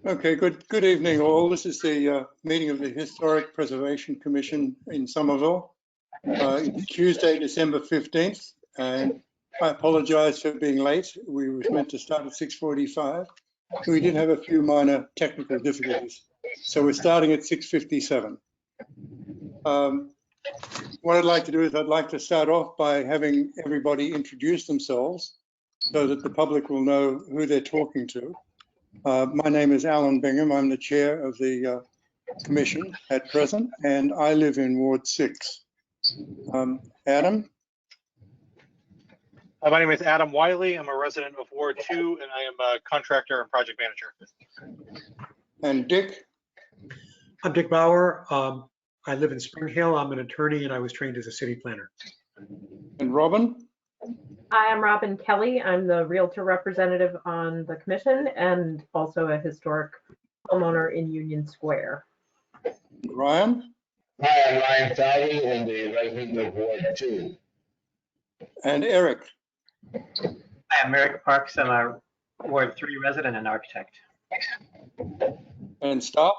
Okay, good evening all. This is the meeting of the Historic Preservation Commission in Somerville. It's Tuesday, December 15th, and I apologize for being late. We were meant to start at 6:45. We did have a few minor technical difficulties, so we're starting at 6:57. What I'd like to do is I'd like to start off by having everybody introduce themselves so that the public will know who they're talking to. My name is Alan Bingham. I'm the chair of the commission at present, and I live in Ward 6. Adam? My name is Adam Wiley. I'm a resident of Ward 2, and I am a contractor and project manager. And Dick? I'm Dick Bauer. I live in Spring Hill. I'm an attorney, and I was trained as a city planner. And Robin? Hi, I'm Robin Kelly. I'm the Realtor representative on the commission and also a historic homeowner in Union Square. Ryan? Hi, I'm Ryan Falvey, and the resident of Ward 2. And Eric? Hi, I'm Eric Parks. I'm a Ward 3 resident and architect. And staff?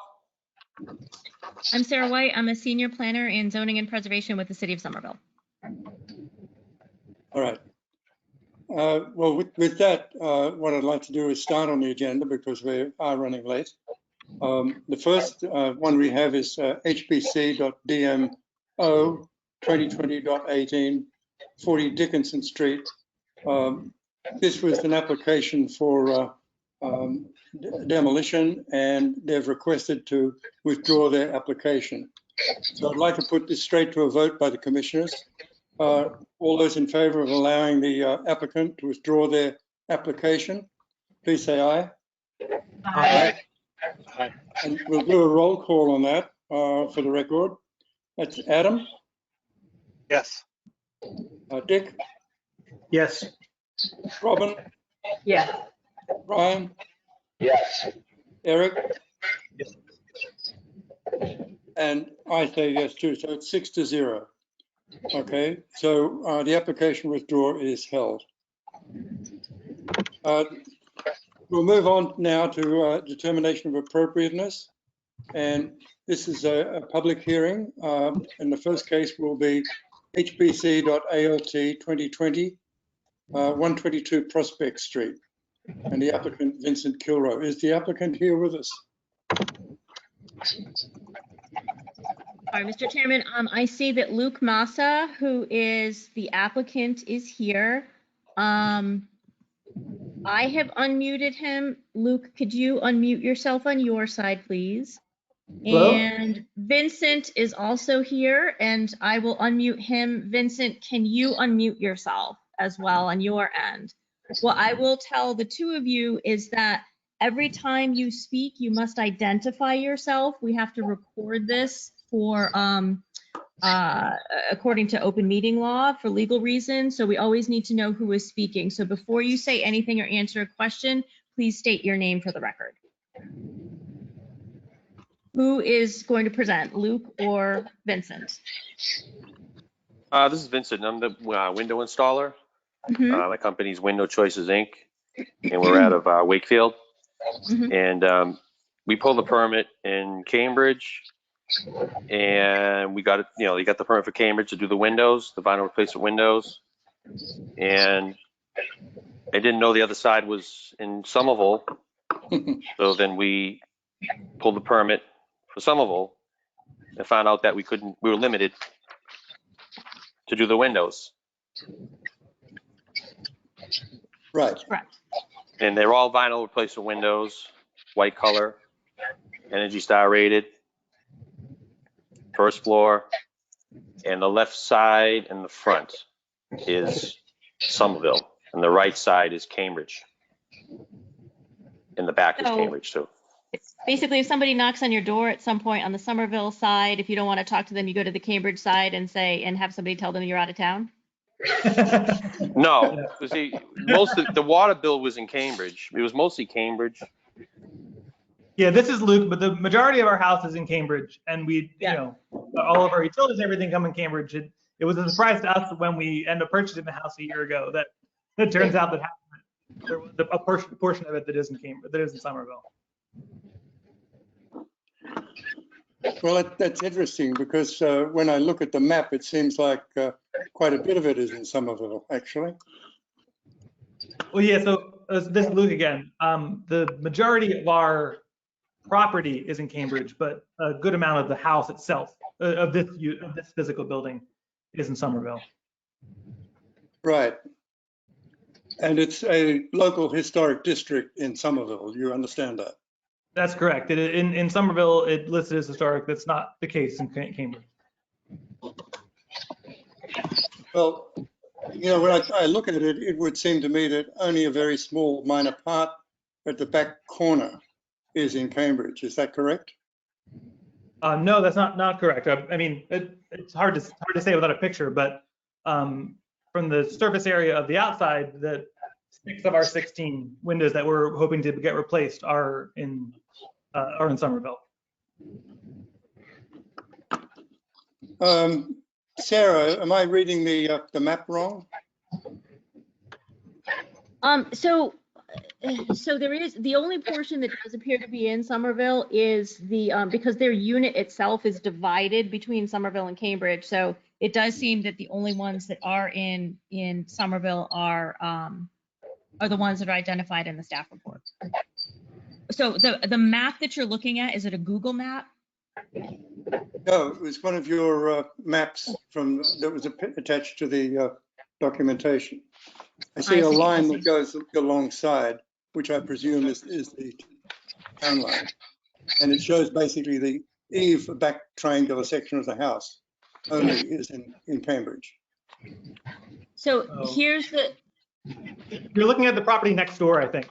I'm Sarah White. I'm a senior planner in zoning and preservation with the City of Somerville. All right. Well, with that, what I'd like to do is start on the agenda because we are running late. The first one we have is HBC.DMO 2020.18, 40 Dickinson Street. This was an application for demolition, and they've requested to withdraw their application. So I'd like to put this straight to a vote by the commissioners. All those in favor of allowing the applicant to withdraw their application, please say aye. Aye. Aye. And we'll do a roll call on that for the record. That's Adam, Yes. Dick, Yes. Robin, Yes. Ryan, Yes. Eric, Yes. and I say yes too, so it's 6-0. Okay, so the application withdrawal is held. We'll move on now to determination of appropriateness. And this is a public hearing. And the first case will be HBC.ALT 2020, 122 Prospect Street. And the applicant, Vincent Kilroe. Is the applicant here with us? All right, Mr. Chairman, I see that Luke Massa, who is the applicant, is here. I have unmuted him. Luke, could you unmute yourself on your side, please? Hello? And Vincent is also here, and I will unmute him. Vincent, can you unmute yourself as well on your end? What I will tell the two of you is that every time you speak, you must identify yourself. We have to record this for according to open meeting law for legal reasons. So we always need to know who is speaking. So before you say anything or answer a question, please state your name for the record. Who is going to present, Luke or Vincent? This is Vincent. I'm the window installer. My company's Window Choices, Inc., and we're out of Wakefield. And we pulled the permit in Cambridge, and we got it. You know, you got the permit for Cambridge to do the windows, the vinyl replacement windows, and I didn't know the other side was in Somerville. So then we pulled the permit for Somerville and found out that we were limited to do the windows. Right. Correct. And they're all vinyl replacement windows, white color, Energy Star rated, first floor, and the left side and the front is Somerville, and the right side is Cambridge. And the back is Cambridge too. Basically, if somebody knocks on your door at some point on the Somerville side, if you don't want to talk to them, you go to the Cambridge side and have somebody tell them you're out of town. No, see, most of the water bill was in Cambridge. It was mostly Cambridge. Yeah, this is Luke, but the majority of our house is in Cambridge, and we, you know, all of our utilities, everything come in Cambridge. It was a surprise to us when we ended up purchasing the house a year ago that it turns out that A portion of it that is in Cambridge, that is in Somerville. Well, that's interesting because when I look at the map, it seems like quite a bit of it is in Somerville, actually. Well, yeah, so this is Luke again. The majority of our property is in Cambridge, but a good amount of the house itself, of this physical building, is in Somerville. Right. And it's a local historic district in Somerville. You understand that? That's correct. In Somerville, it listed as historic. That's not the case in Cambridge. Well, you know, when I look at it, it would seem to me that only a very small minor part at the back corner is in Cambridge. Is that correct? No, that's not correct. I mean, it's hard to say without a picture, but from the surface area of the outside, that 6 of our 16 windows that we're hoping to get replaced are in Somerville. Sarah, am I reading the map wrong? So there is, the only portion that does appear to be in Somerville is the, because their unit itself is divided between Somerville and Cambridge. So it does seem that the only ones that are in Somerville are the ones that are identified in the staff report. So the map that you're looking at, is it a Google map? No, it was one of your maps that was attached to the documentation. I see a line that goes alongside, which I presume is the town line. And it shows basically the eave, back triangular section of the house only is in Cambridge. So here's the... You're looking at the property next door, I think.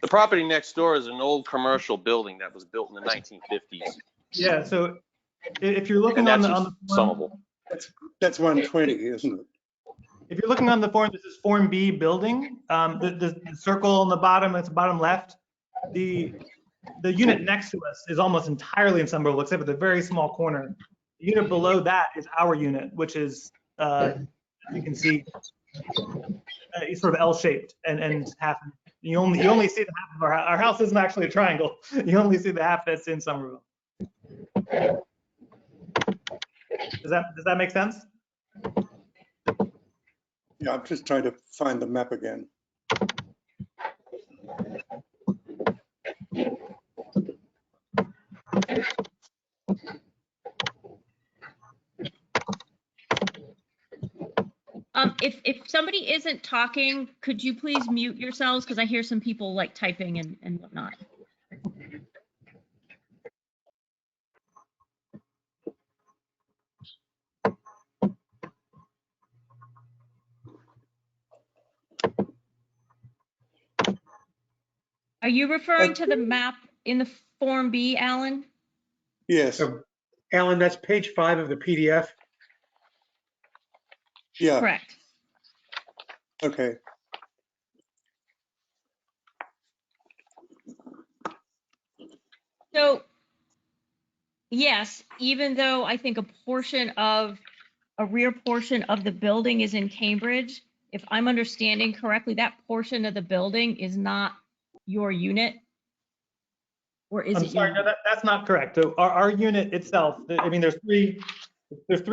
The property next door is an old commercial building that was built in the 1950s. Yeah, so if you're looking And on that's the in Somerville. That's 120, isn't it? if you're looking on the form, this is Form B building. The circle on the bottom, it's bottom left. The unit next to us is almost entirely in Somerville, except for the very small corner. The unit below that is our unit, which is, you can see, sort of L-shaped and half. You only see the half of our house isn't actually a triangle. You only see the half that's in Somerville. Does that make sense? Yeah, I'm just trying to find the map again. If somebody isn't talking, could you please mute yourselves? Because I hear some people like typing and whatnot. Are you referring to the map in the Form B, Alan? Yes. So, Alan, that's page 5 of the PDF. Yeah. Correct. Okay. So, yes, even though I think a rear portion of the building is in Cambridge, if I'm understanding correctly, that portion of the building is not your unit? Or is I'm it? sorry, no, that's not correct. So our unit itself, I mean, there's three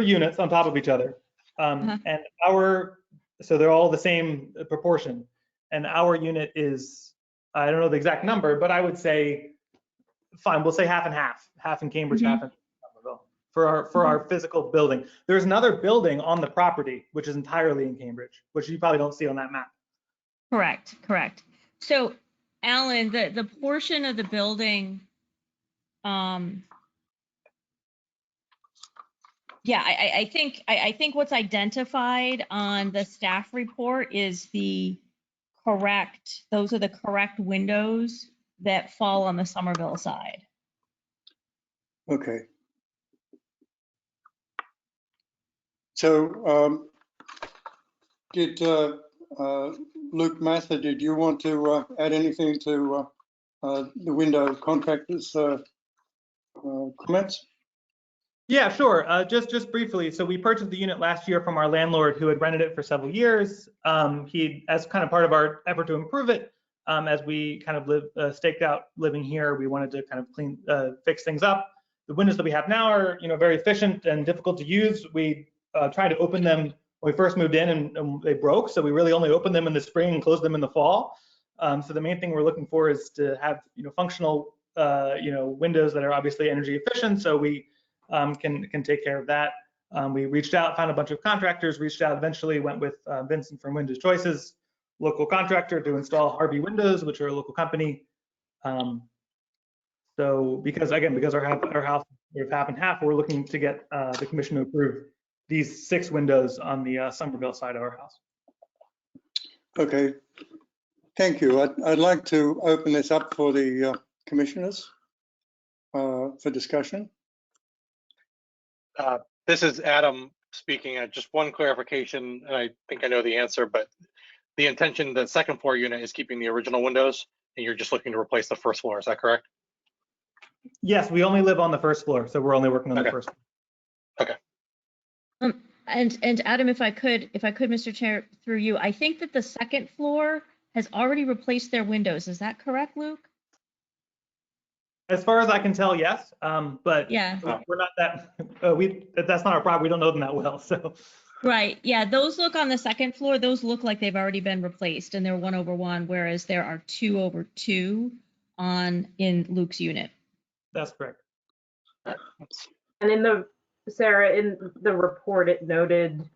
units on top of each other. And so they're all the same proportion. And our unit is, I don't know the exact number, but I would say, fine, we'll say half and half in Cambridge, half in Somerville for our physical building. There's another building on the property, which is entirely in Cambridge, which you probably don't see on that map. Correct. So, Alan, the portion of the building, yeah, I think what's identified on the staff report is those are the correct windows that fall on the Somerville side. Okay. So did Luke Mather, did you want to add anything to the window contractors' comments? Yeah, sure. Just briefly. So we purchased the unit last year from our landlord who had rented it for several years. He, as kind of part of our effort to improve it, as we kind of staked out living here, we wanted to kind of fix things up. The windows that we have now are, very efficient and difficult to use. We tried to open them when we first moved in, and they broke. So we really only opened them in the spring and closed them in the fall. So the main thing we're looking for is to have, functional, windows that are obviously energy efficient. So we can take care of that. We reached out, found a bunch of contractors, eventually went with Vincent from Windows Choices, local contractor, to install Harvey Windows, which are a local company. So because our house is half and half, we're looking to get the commission to approve these 6 windows on the Somerville side of our house. Okay, thank you. I'd like to open this up for the commissioners for discussion. This is Adam speaking. Just one clarification, and I think I know the answer, but the intention, the second floor unit is keeping the original windows, and you're just looking to replace the first floor. Is that correct? Yes, we only live on the first floor, so we're only working on the first floor. Okay. And Adam, if I could, Mr. Chair, through you, I think that the second floor has already replaced their windows. Is that correct, Luke? As far as I can tell, yes. But Yeah. we're not that. That's not our problem. We don't know them that well, so. Right. Yeah. Those look on the second floor. Those look like they've already been replaced, and they're 1/1, whereas there are 2/2 in Luke's unit. That's correct. And Sarah, in the report, it noted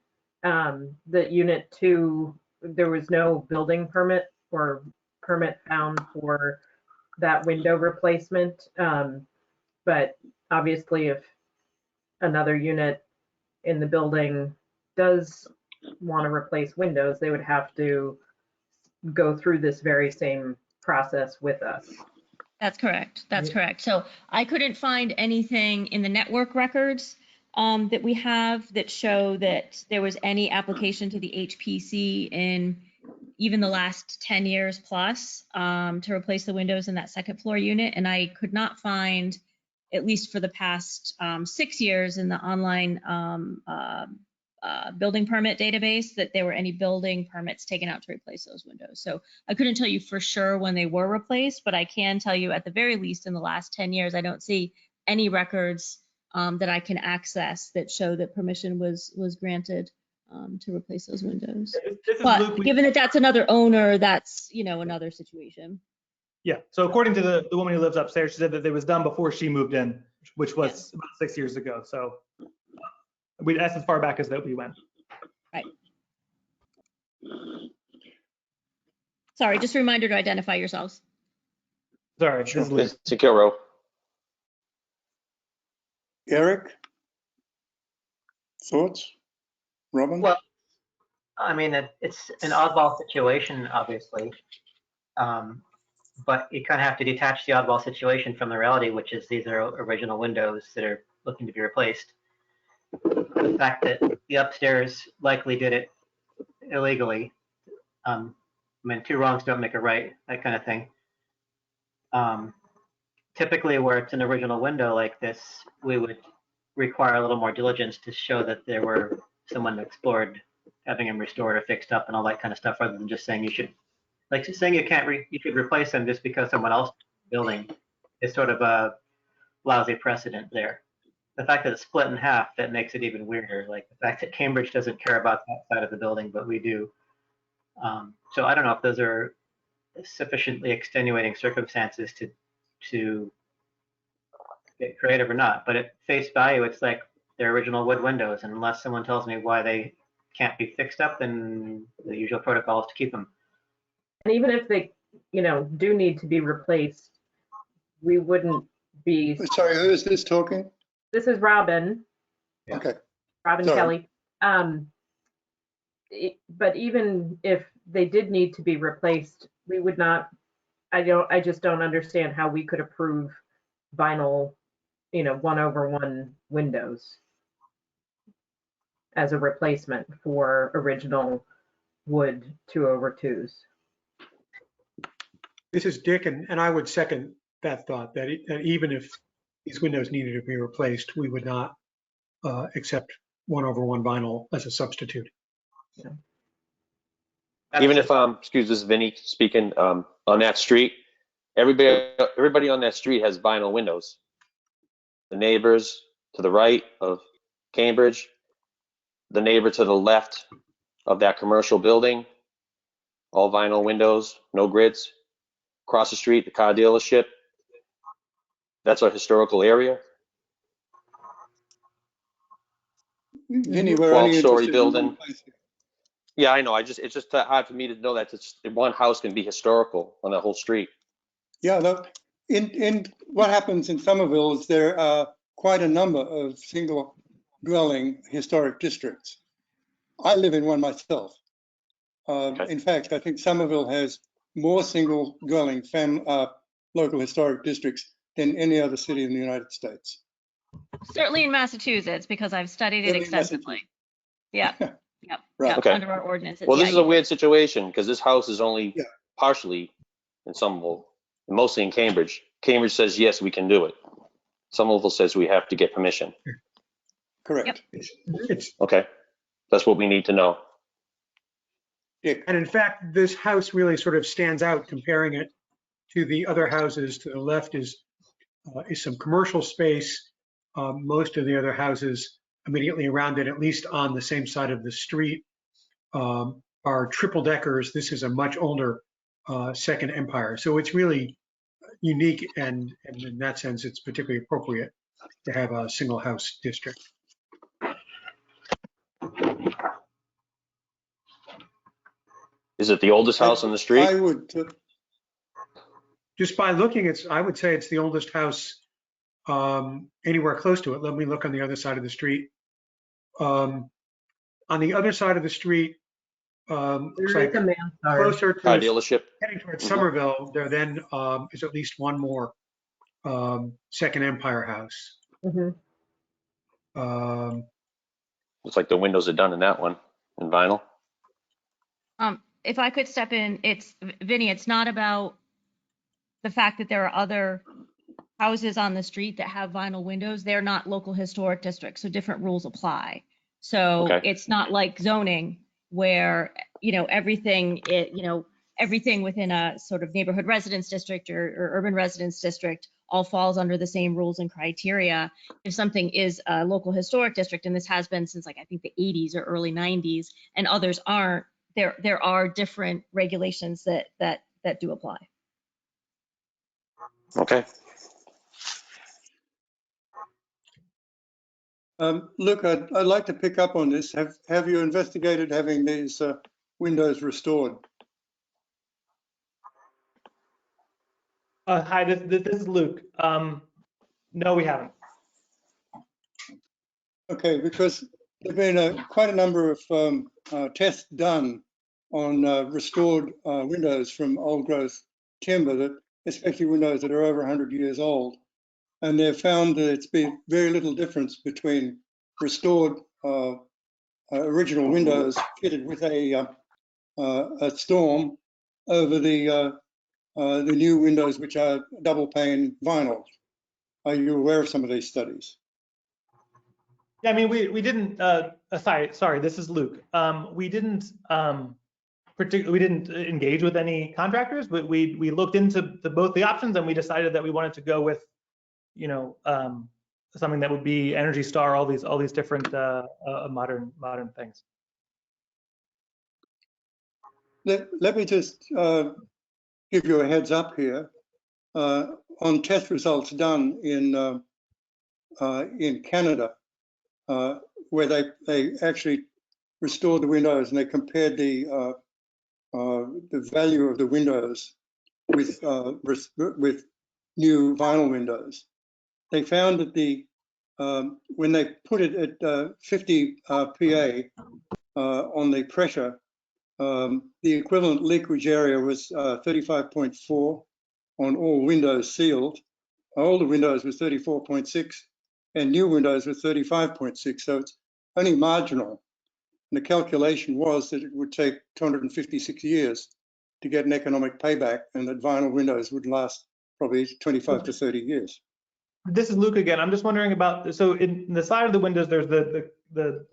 that unit 2, there was no building permit or permit found for that window replacement. But obviously, if another unit in the building does want to replace windows, they would have to go through this very same process with us. That's correct. That's correct. So I couldn't find anything in the network records that we have that show that there was any application to the HPC in even the last 10 years plus to replace the windows in that second floor unit. And I could not find, at least for the past 6 years in the online building permit database, that there were any building permits taken out to replace those windows. So I couldn't tell you for sure when they were replaced, but I can tell you at the very least in the last 10 years, I don't see any records that I can access that show that permission was granted to replace those windows. But Luke, given that that's another owner, that's, another situation. Yeah. So according to the woman who lives upstairs, she said that it was done before she moved in, which was about 6 years ago. So that's as far back as that we went. Right. Sorry, just a reminder to identify yourselves. Sorry. This is Luke. It's Kilrow. Eric? Thoughts? Robin? Well, I mean, it's an oddball situation, obviously. But you kind of have to detach the oddball situation from the reality, which is these are original windows that are looking to be replaced. The fact that the upstairs likely did it illegally. I mean, 2 wrongs don't make a right, that kind of thing. Typically, where it's an original window like this, we would require a little more diligence to show that there were someone explored having them restored or fixed up and all that kind of stuff, rather than just saying you should, like just saying you could replace them just because someone else building is sort of a lousy precedent there. The fact that it's split in half, that makes it even weirder. Like the fact that Cambridge doesn't care about that side of the building, but we do. So I don't know if those are sufficiently extenuating circumstances to get creative or not. But at face value, it's like their original wood windows, and unless someone tells me why they can't be fixed up, then the usual protocol is to keep them. And even if they, do need to be replaced, we wouldn't be. Sorry, who is this talking? This is Robin. Okay. Robin Sorry. Kelly. But even if they did need to be replaced, we would not. I just don't understand how we could approve vinyl, 1/1 windows as a replacement for original wood 2/2s. This is Dick, and I would second that thought, that even if these windows needed to be replaced, we would not accept 1/1 vinyl as a substitute. Even if, excuse this is Vinny speaking, on that street, everybody on that street has vinyl windows. The neighbors to the right of Cambridge, the neighbor to the left of that commercial building, all vinyl windows, no grids. Across the street, the car dealership. That's a historical area. Vinny, we're only 12-story interested in building. one place. Yeah, I know. It's just hard for me to know that one house can be historical on that whole street. Yeah, look, in what happens in Somerville is there are quite a number of single dwelling historic districts. I live in one myself. Okay. In fact, I think Somerville has more single dwelling local historic districts than any other city in the United States. Certainly in Massachusetts, because I've studied it Certainly in extensively. Yeah, yep, Right. yep, Okay. under our ordinances. Well, this yeah, is a weird situation because this house is only Yeah. partially in Somerville, mostly in Cambridge. Cambridge says, yes, we can do it. Somerville says we have to get permission. Correct. It's Okay. That's what we need to know. Dick, And in fact, this house really sort of stands out comparing it to the other houses. To the left is some commercial space. Most of the other houses immediately around it, at least on the same side of the street, are triple deckers. This is a much older Second Empire. So it's really unique, and in that sense, it's particularly appropriate to have a single house district. Is it the oldest house on the street? I would, Just by looking, I would say it's the oldest house anywhere close to it. Let me look on the other side of the street. On the other side of the street, looks There like is a mansard. closer Car to dealership? heading towards Mhm. Somerville, there then is at least one more Second Empire house. Mhm. Looks like the windows are done in that one, in vinyl. If I could step in, Vinny, it's not about the fact that there are other houses on the street that have vinyl windows. They're not local historic districts, so different rules apply. So Okay. it's not like zoning where, everything within a sort of neighborhood residence district or urban residence district all falls under the same rules and criteria. If something is a local historic district, and this has been since I think the 80s or early 90s, and others aren't, there are different regulations that do apply. Okay. Look, I'd like to pick up on this. Have you investigated having these windows restored? Hi, this is Luke. No, we haven't. Okay, because there've been quite a number of tests done on restored windows from old growth timber, especially windows that are over 100 years old. And they've found that it's been very little difference between restored original windows fitted with a storm over the new windows, which are double pane vinyl. Are you aware of some of these studies? Yeah, I mean, we didn't. Sorry, this is Luke. We didn't we didn't engage with any contractors, but we looked into both the options, and we decided that we wanted to go with, something that would be Energy Star, all these different modern things. Let me just give you a heads up here on test results done in Canada, where they actually restored the windows and they compared the value of the windows with new vinyl windows. They found that when they put it at 50 PA on the pressure, the equivalent leakage area was 35.4 on all windows sealed. Older windows was 34.6 and new windows were 35.6. So it's only marginal. And the calculation was that it would take 256 years to get an economic payback, and that vinyl windows would last probably 25 to 30 years. This is Luke again. I'm just wondering about, so in the side of the windows, there's the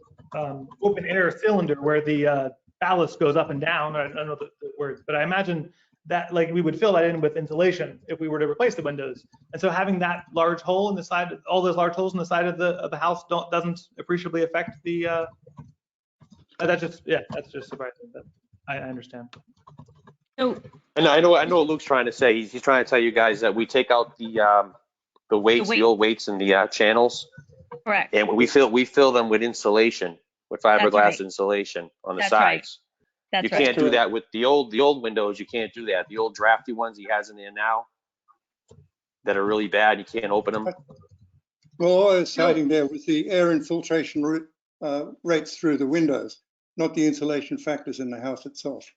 open air cylinder where the ballast goes up and down. I don't know the words, but I imagine that like we would fill that in with insulation if we were to replace the windows. And so having that large hole in the side, all those large holes in the side of the house doesn't appreciably affect the, that's just surprising, but I understand. So And I know what Luke's trying to say. He's trying to tell you guys that we take out the weights, the old weights in the channels, correct. and we fill them with insulation, with fiberglass right. insulation on the That's right. sides. That's You right. can't do that with the old windows. You can't do that. The old drafty ones he has in there now that are really bad. You can't open them. Well, all I was citing there was the air infiltration rates through the windows, not the insulation factors in the house itself.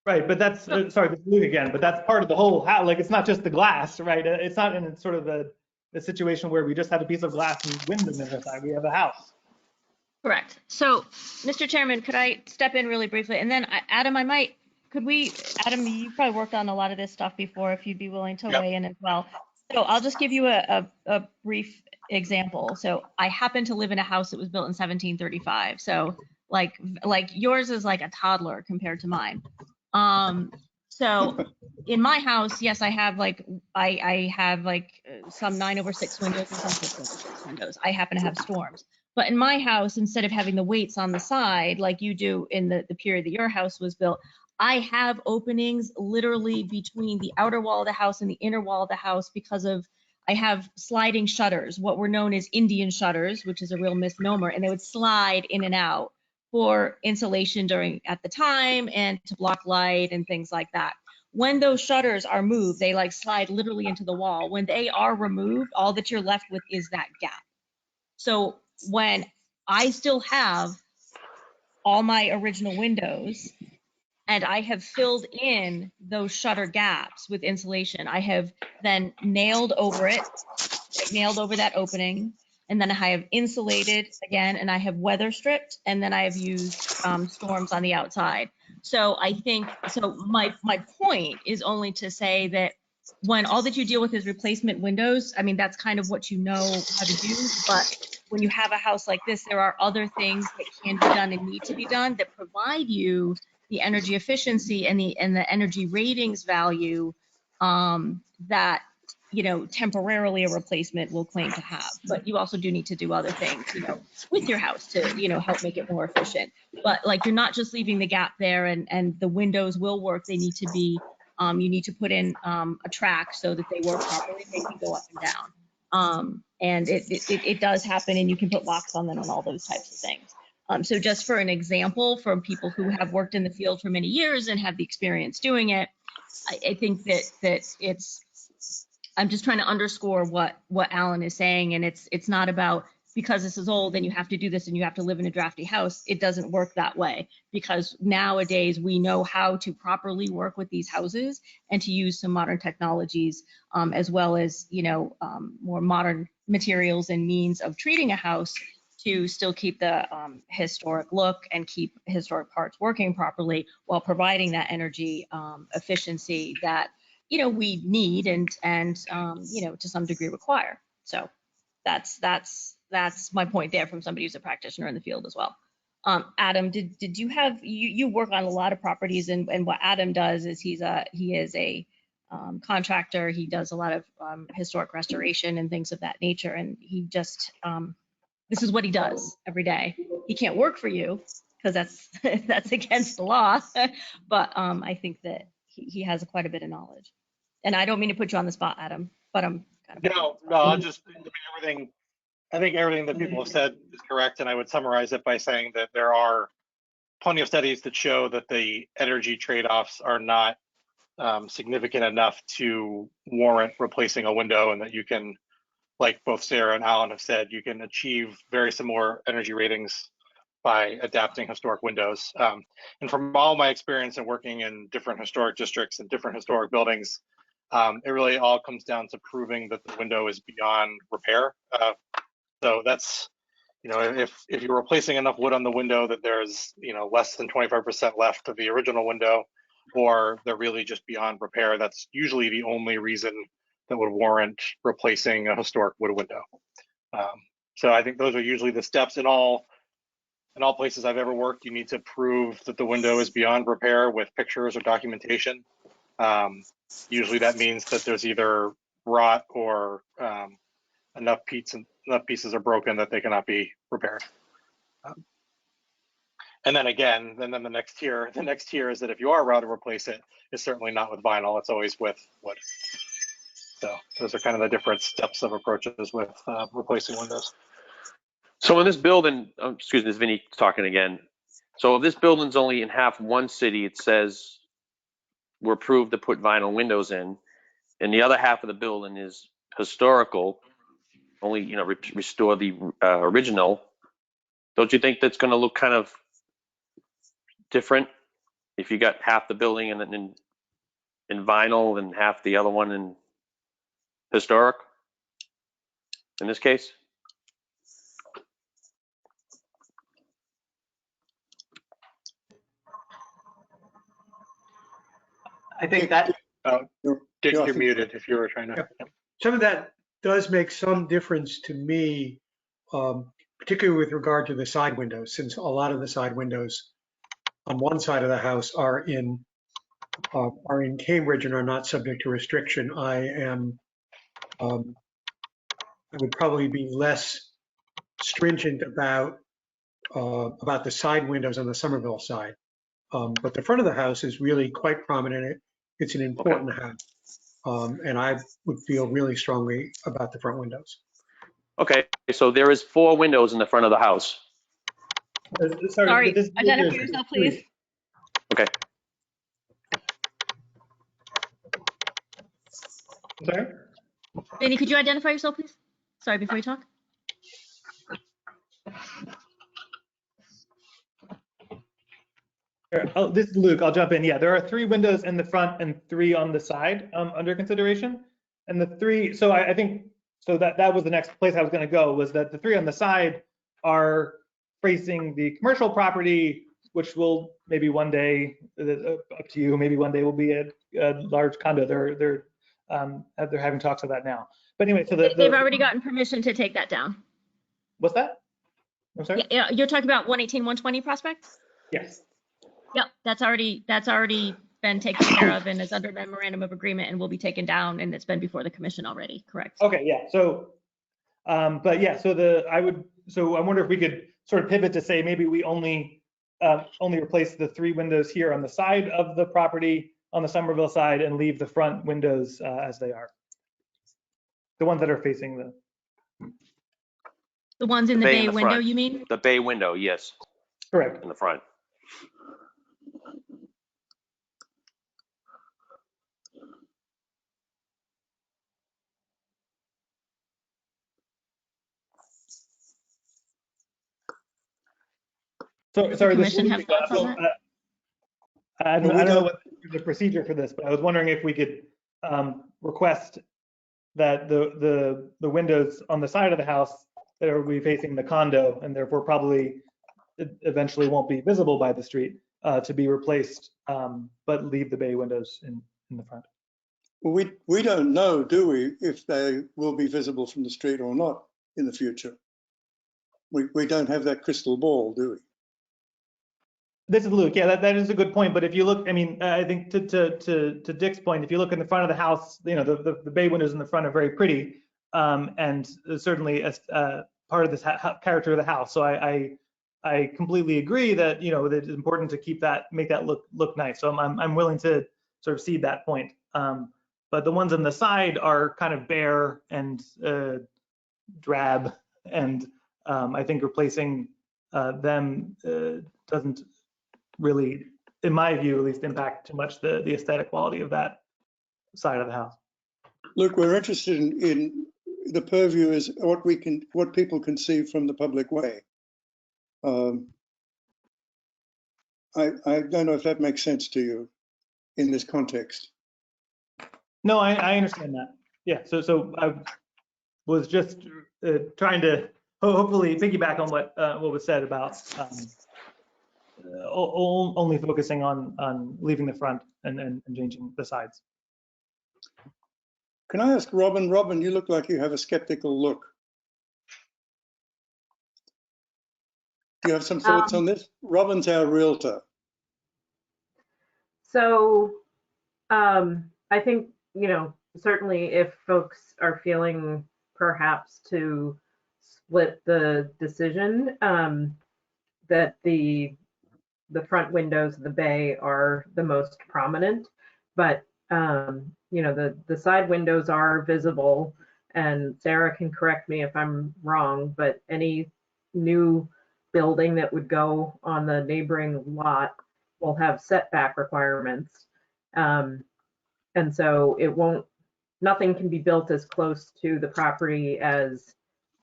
Right, but that's, sorry, this is Luke again, but that's part of the whole house. Like, it's not just the glass, right? It's not in sort of the situation where we just have a piece of glass and windows in the side. We have a house. Correct. So, Mr. Chairman, could I step in really briefly? And then Adam, Adam, you probably worked on a lot of this stuff before, if you'd be willing to weigh in as well. So I'll just give you a brief example. So I happen to live in a house that was built in 1735. So like yours is like a toddler compared to mine. So in my house, yes, I have I have some 9/6 windows and some 6/6 windows. I happen to have storms. But in my house, instead of having the weights on the side like you do in the period that your house was built, I have openings literally between the outer wall of the house and the inner wall of the house because I have sliding shutters, what were known as Indian shutters, which is a real misnomer, and they would slide in and out for insulation at the time and to block light and things like that. When those shutters are moved, they slide literally into the wall. When they are removed, all that you're left with is that gap. So when I still have all my original windows and I have filled in those shutter gaps with insulation, I have then nailed over that opening, and then I have insulated again, and I have weather stripped, and then I have used storms on the outside. So I think, my point is only to say that when all that you deal with is replacement windows, I mean, that's kind of what you know how to do. But when you have a house like this, there are other things that can be done and need to be done that provide you the energy efficiency and the energy ratings value that, temporarily a replacement will claim to have. But you also do need to do other things, with your house to, help make it more efficient. But you're not just leaving the gap there, and the windows will work. They need to be, you need to put in a track so that they work properly. They can go up and down. And it does happen, and you can put locks on them and all those types of things. So just for an example, from people who have worked in the field for many years and have the experience doing it, I think that I'm just trying to underscore what Alan is saying, and it's not about because this is old and you have to do this and you have to live in a drafty house. It doesn't work that way, because nowadays we know how to properly work with these houses and to use some modern technologies, as well as more modern materials and means of treating a house to still keep the historic look and keep historic parts working properly while providing that energy efficiency that we need and to some degree require. So that's my point there from somebody who's a practitioner in the field as well. Adam, did you have you work on a lot of properties, and what Adam does is he is a contractor. He does a lot of historic restoration and things of that nature, and he just this is what he does every day. He can't work for you because that's against the law, but I think that he has quite a bit of knowledge. And I don't mean to put you on the spot, Adam, but I'm kind of. No, I'll just, I think everything that people have said is correct. And I would summarize it by saying that there are plenty of studies that show that the energy trade-offs are not significant enough to warrant replacing a window, and that you can, like both Sarah and Alan have said, you can achieve very similar energy ratings by adapting historic windows. And from all my experience in working in different historic districts and different historic buildings, it really all comes down to proving that the window is beyond repair. So that's, if you're replacing enough wood on the window that there's, less than 25% left of the original window, or they're really just beyond repair, that's usually the only reason that would warrant replacing a historic wood window. So I think those are usually the steps in all places I've ever worked. You need to prove that the window is beyond repair with pictures or documentation. Usually that means that there's either rot or enough pieces are broken that they cannot be repaired. And then again, then the next tier is that if you are allowed to replace it, it's certainly not with vinyl, it's always with wood. So those are kind of the different steps of approaches with replacing windows. So in this building, excuse me, this is Vinny talking again. So if this building's only in half one city, it says we're approved to put vinyl windows in, and the other half of the building is historical, only, you know, restore the original. Don't you think that's going to look kind of different if you got half the building in vinyl and half the other one in historic in this case? I think that, Dick, you're muted if you were trying to. Yep. Some of that does make some difference to me, particularly with regard to the side windows, since a lot of the side windows on one side of the house are in Cambridge and are not subject to restriction. I would probably be less stringent about the side windows on the Somerville side. But the front of the house is really quite prominent. It's an important house. And I would feel really strongly about the front windows. Okay, so there is 4 windows in the front of the house. Sorry, this- identify yourself, please. Okay. Sorry? Vinny, could you identify yourself, please? Sorry, before you talk. Oh, this is Luke. I'll jump in. Yeah, there are 3 windows in the front and 3 on the side under consideration. And the 3, so I think, so that was the next place I was going to go, was that the 3 on the side are facing the commercial property, which will maybe one day, up to you, maybe one day will be a large condo. They're having talks of that now. But anyway, so They've already gotten permission to take that down. What's that? I'm sorry? Yeah, you're talking about 118, 120 Prospect? Yes. Yep, that's already been taken care of and is under memorandum of agreement and will be taken down, and it's been before the commission already, correct? Okay, yeah. So, but yeah, so I wonder if we could sort of pivot to say maybe we only replace the 3 windows here on the side of the property on the Somerville side and leave the front windows as they are. The ones that are facing The ones in the bay in bay the window, front. you mean? The bay window, yes, correct. in the front. So sorry, this commission have thoughts on that? I don't know what the procedure for this, but I was wondering if we could request that the windows on the side of the house that will be facing the condo and therefore probably eventually won't be visible by the street to be replaced, but leave the bay windows in the front. Well, we don't know, do we, if they will be visible from the street or not in the future? We don't have that crystal ball, do we? This is Luke. Yeah, that is a good point. But if you look, I mean, I think to Dick's point, if you look in the front of the house, you know, the bay windows in the front are very pretty, and certainly as part of this character of the house. So I completely agree that, you know, that it's important to make that look nice. So I'm willing to sort of cede that point. But the ones on the side are kind of bare and drab, and I think replacing them doesn't really, in my view, at least impact too much the aesthetic quality of that side of the house. Look, we're interested in the purview is what people can see from the public way. I don't know if that makes sense to you in this context. No, I understand that. Yeah, so I was just trying to hopefully piggyback on what was said about only focusing on leaving the front and changing the sides. Can I ask Robin? Robin, you look like you have a skeptical look. Do you have some thoughts on this? Robin's our realtor. So I think, you know, certainly if folks are feeling perhaps to split the decision, that the front windows of the bay are the most prominent, but you know, the side windows are visible, and Sarah can correct me if I'm wrong, but any new building that would go on the neighboring lot will have setback requirements. And so it won't, nothing can be built as close to the property as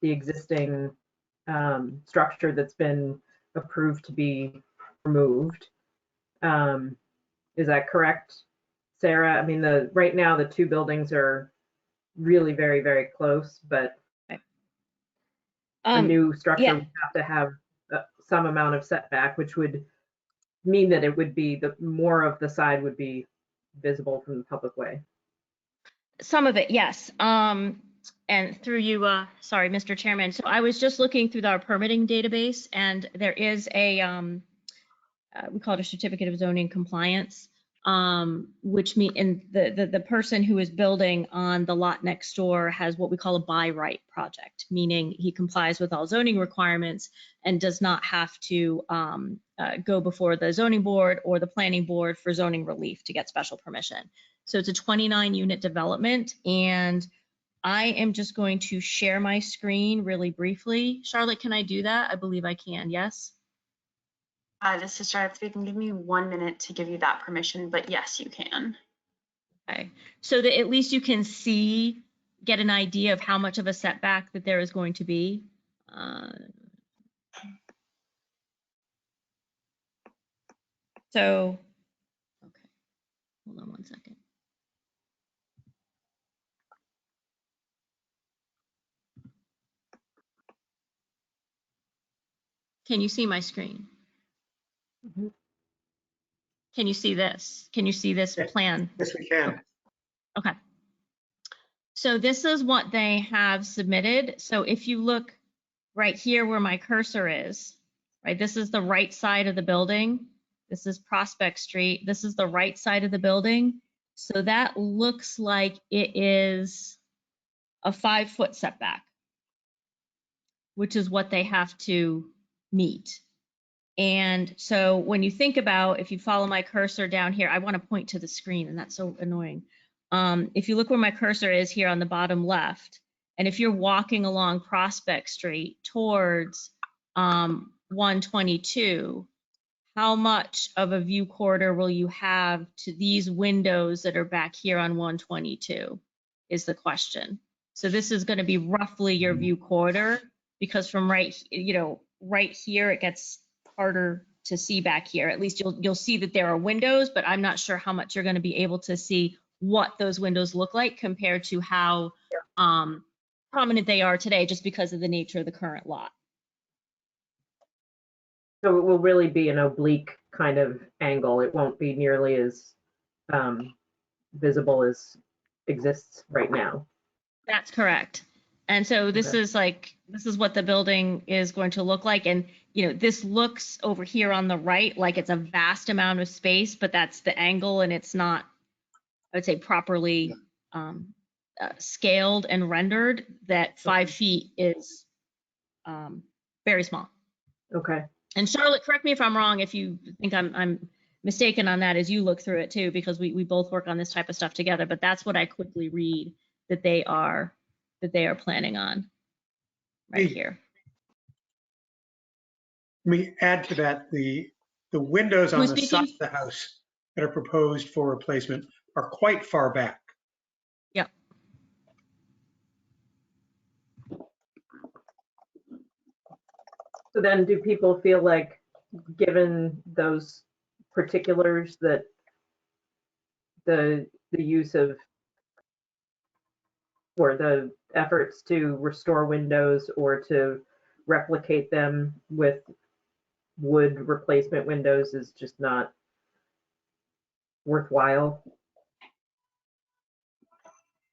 the existing structure that's been approved to be removed. Is that correct, Sarah? I mean, right now the two buildings are really very, very close, but a new structure yeah. would have to have some amount of setback, which would mean that it would be more of the side would be visible from the public way. Some of it, yes. And through you, sorry, Mr. Chairman. So I was just looking through our permitting database, and there is a, we call it a certificate of zoning compliance, which mean, and the person who is building on the lot next door has what we call a by right project, meaning he complies with all zoning requirements and does not have to go before the zoning board or the planning board for zoning relief to get special permission. So it's a 29 unit development, and I am just going to share my screen really briefly. Charlotte, can I do that? I believe I can, yes? This is Charlotte speaking. Give me 1 minute to give you that permission, but yes, you can. Okay, so that at least you can see, get an idea of how much of a setback that there is going to be. So, okay, hold on 1 second. Can you see my screen? Mm-hmm. Can you see this? Can you see this plan? Yes, we can. Okay. So this is what they have submitted. So if you look right here where my cursor is, right, this is the right side of the building. This is Prospect Street. This is the right side of the building. So that looks like it is a 5-foot setback, which is what they have to meet. And so when you think about, if you follow my cursor down here, I want to point to the screen, and that's so annoying. If you look where my cursor is here on the bottom left, and if you're walking along Prospect Street towards 122, how much of a view corridor will you have to these windows that are back here on 122 is the question. So this is going to be roughly your view corridor, because from right, you know, right here, it gets harder to see back here. At least you'll see that there are windows, but I'm not sure how much you're going to be able to see what those windows look like compared to how prominent they are today, just because of the nature of the current lot. So it will really be an oblique kind of angle. It won't be nearly as visible as exists right now. That's correct. And so this is like, this is what the building is going to look like. And, you know, this looks over here on the right like it's a vast amount of space, but that's the angle, and it's not, I would say, properly scaled and rendered. That 5 feet is very small. Okay. And Charlotte, correct me if I'm wrong, if you think I'm mistaken on that as you look through it too, because we both work on this type of stuff together, but that's what I quickly read that they are planning on right here. Let me add to that, the windows on Who's the side speaking? of the house that are proposed for replacement are quite far back. Yep. So then do people feel like, given those particulars, that the use of, or the efforts to restore windows or to replicate them with wood replacement windows is just not worthwhile?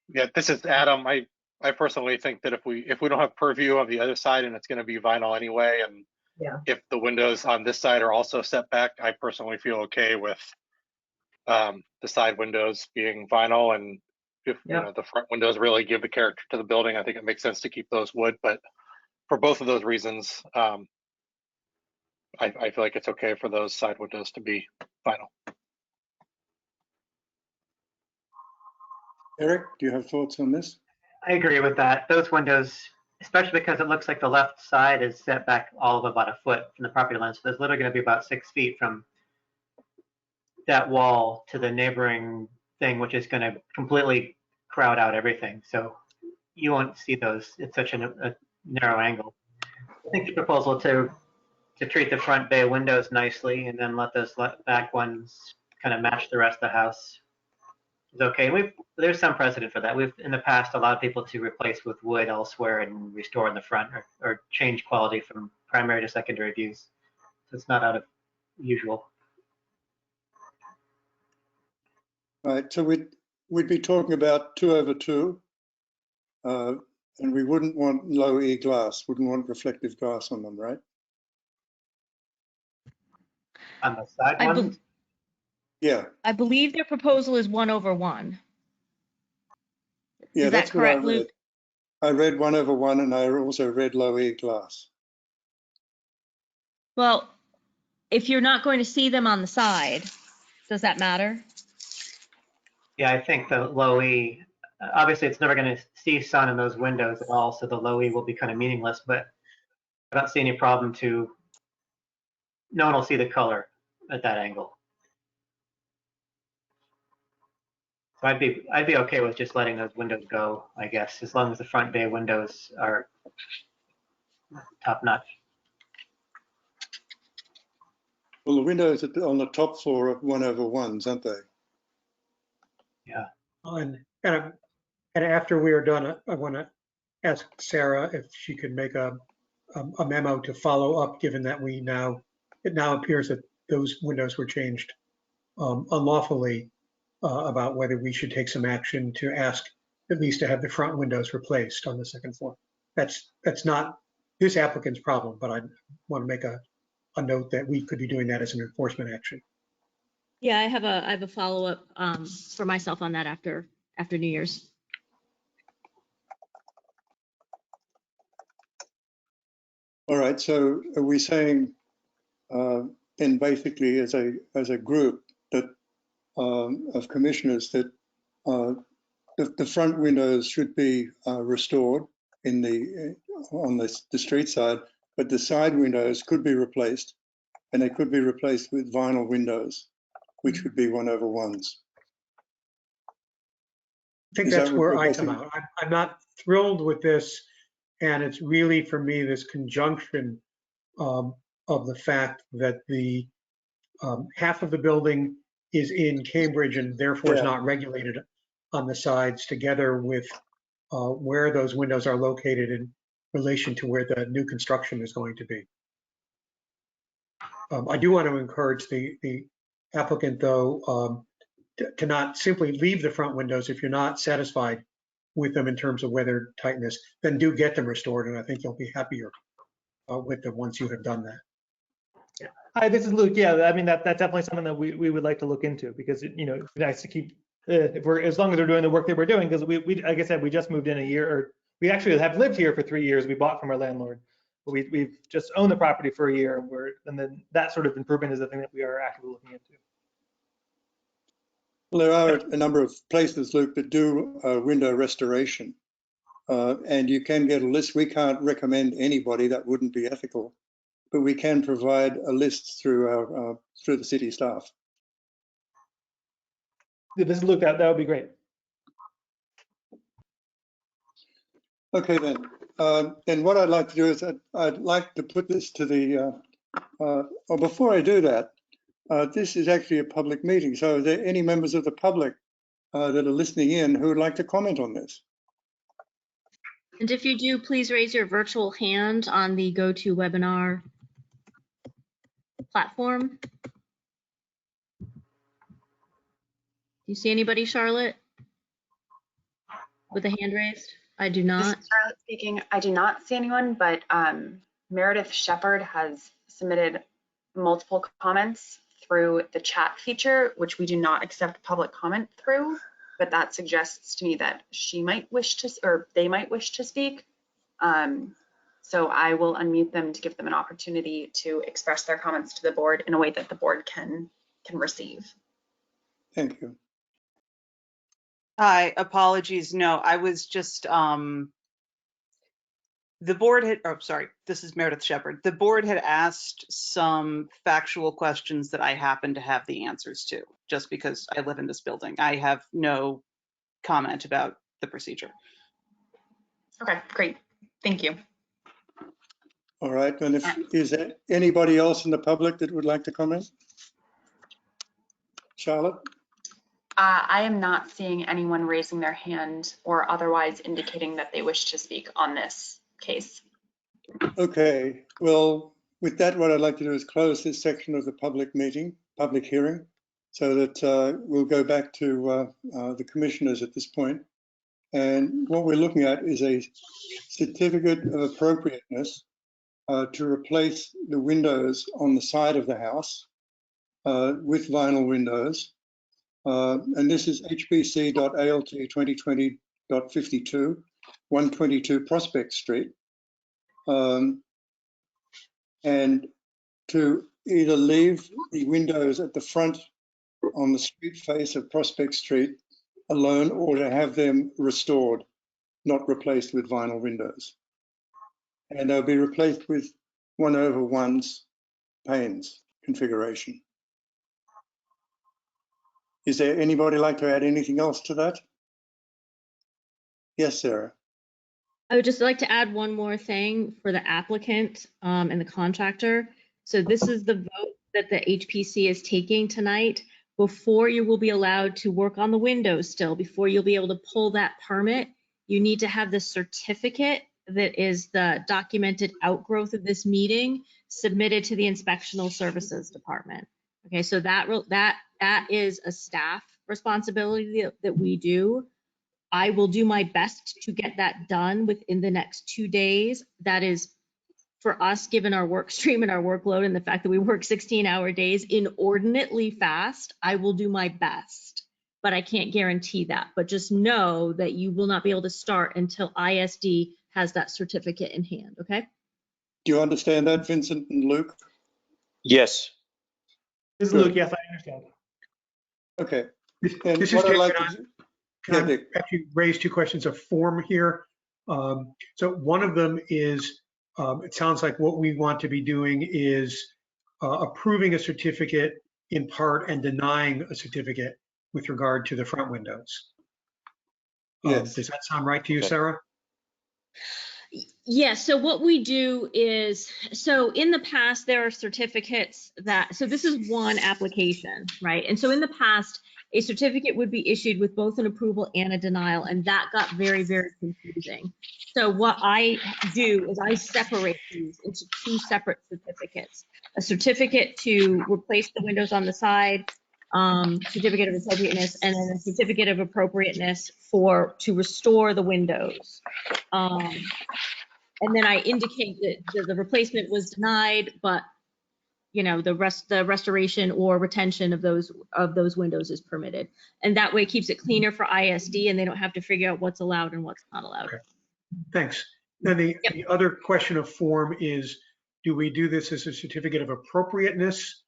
Yeah, this is Adam. I personally think that if we don't have purview of the other side and it's going to be vinyl anyway, and Yeah. if the windows on this side are also set back, I personally feel okay with the side windows being vinyl. And if you know the front windows really give the character to the building, I think it makes sense to keep those wood. But for both of those reasons, I feel like it's okay for those side windows to be vinyl. Eric, do you have thoughts on this? I agree with that. Those windows, especially because it looks like the left side is set back all of about a foot from the property line. So there's literally going to be about 6 feet from that wall to the neighboring thing, which is going to completely crowd out everything. So you won't see those. It's such a narrow angle. I think the proposal to treat the front bay windows nicely and then let those back ones kind of match the rest of the house is okay. There's some precedent for that. We've in the past allowed people to replace with wood elsewhere and restore in the front or change quality from primary to secondary views. So it's not out of usual. Right, so we'd be talking about 2/2, and we wouldn't want low E glass, wouldn't want reflective glass on them, right? On the side ones? Yeah. I believe their proposal is 1/1. Yeah, Is that that's what I correct, read. Luke? I read 1/1 and I also read low E glass. Well, if you're not going to see them on the side, does that matter? Yeah, I think the low E, obviously it's never going to see sun in those windows at all, so the low E will be kind of meaningless, but I don't see any problem no one will see the color at that angle. So I'd be okay with just letting those windows go, I guess, as long as the front bay windows are top notch. Well, the windows on the top floor are 1/1s, aren't they? Yeah. And after we are done, I want to ask Sarah if she could make a memo to follow up, given that it now appears that those windows were changed unlawfully, about whether we should take some action to ask at least to have the front windows replaced on the second floor. That's not this applicant's problem, but I want to make a note that we could be doing that as an enforcement action. Yeah, I have a follow-up for myself on that after New Year's. All right, so are we saying then basically as a group that of commissioners that the front windows should be restored on the street side, but the side windows could be replaced, and they could be replaced with vinyl windows, which would be 1/1s. I think Is that's that what where we're I basing- come out. I'm not thrilled with this, and it's really for me this conjunction of the fact that the half of the building is in Cambridge and therefore is Yeah. not regulated on the sides, together with where those windows are located in relation to where the new construction is going to be. I do want to encourage the applicant, though, to not simply leave the front windows if you're not satisfied with them in terms of weather tightness, then do get them restored, and I think you'll be happier with them once you have done that. Hi, this is Luke. Yeah, I mean, that's definitely something that we would like to look into, because, you know, it's nice to keep, as long as they're doing the work that we're doing, because we, like I said, we just moved in a year, or we actually have lived here for 3 years. We bought from our landlord, but we've just owned the property for a year, and then that sort of improvement is the thing that we are actively looking into. Well, there are a number of places, Luke, that do window restoration, and you can get a list. We can't recommend anybody, that wouldn't be ethical, but we can provide a list through the city staff. This is Luke. That would be great. Okay, then what I'd like to do is I'd like to put this to the, before I do that, this is actually a public meeting. So are there any members of the public that are listening in who would like to comment on this? And if you do, please raise your virtual hand on the GoToWebinar platform. Do you see anybody, Charlotte? with a hand raised? I do This is not. Charlotte speaking. I do not see anyone, but Meredith Shepard has submitted multiple comments through the chat feature, which we do not accept public comment through, but that suggests to me that she might wish to, or they might wish to speak. So I will unmute them to give them an opportunity to express their comments to the board in a way that the board can receive. Thank you. Hi, apologies. No, I was just, the board had, oh, sorry, this is Meredith Shepard. The board had asked some factual questions that I happen to have the answers to, just because I live in this building. I have no comment about the procedure. Okay, great. Thank you. All right, and is there anybody else in the public that would like to comment? Charlotte? I am not seeing anyone raising their hand or otherwise indicating that they wish to speak on this case. Okay, well, with that, what I'd like to do is close this section of the public hearing, so that we'll go back to the commissioners at this point. And what we're looking at is a certificate of appropriateness to replace the windows on the side of the house with vinyl windows. And this is HBC.ALT 2020.52, 122 Prospect Street. And to either leave the windows at the front on the street face of Prospect Street alone, or to have them restored, not replaced with vinyl windows. And they'll be replaced with 1/1's panes configuration. Is there anybody like to add anything else to that? Yes, Sarah. I would just like to add one more thing for the applicant and the contractor. So this is the vote that the HPC is taking tonight. Before you will be allowed to work on the windows still, before you'll be able to pull that permit, you need to have the certificate that is the documented outgrowth of this meeting submitted to the Inspectional Services Department. Okay, so that is a staff responsibility that we do. I will do my best to get that done within the next 2 days. That is, for us, given our work stream and our workload and the fact that we work 16-hour days inordinately fast, I will do my best, but I can't guarantee that. But just know that you will not be able to start until ISD has that certificate in hand, okay? Do you understand that, Vincent and Luke? Yes. This is Good. Luke, yes, I understand. Okay. This And is what I'd Dick. like Can to do- Can Yeah, I Dick. actually raise two questions of form here? So one of them is, it sounds like what we want to be doing is approving a certificate in part and denying a certificate with regard to the front windows. Yes. Does that sound right to you, Okay. Sarah? Yeah, so what we do is, so in the past, there are certificates that, so this is one application, right? And so in the past, a certificate would be issued with both an approval and a denial, and that got very, very confusing. So what I do is I separate these into two separate certificates. A certificate to replace the windows on the side, certificate of appropriateness, and then a certificate of appropriateness to restore the windows. And then I indicate that the replacement was denied, but you know, the restoration or retention of those windows is permitted. And that way it keeps it cleaner for ISD and they don't have to figure out what's allowed and what's not allowed. Okay. Thanks. Then the other question of form is, do we do this as a certificate of appropriateness,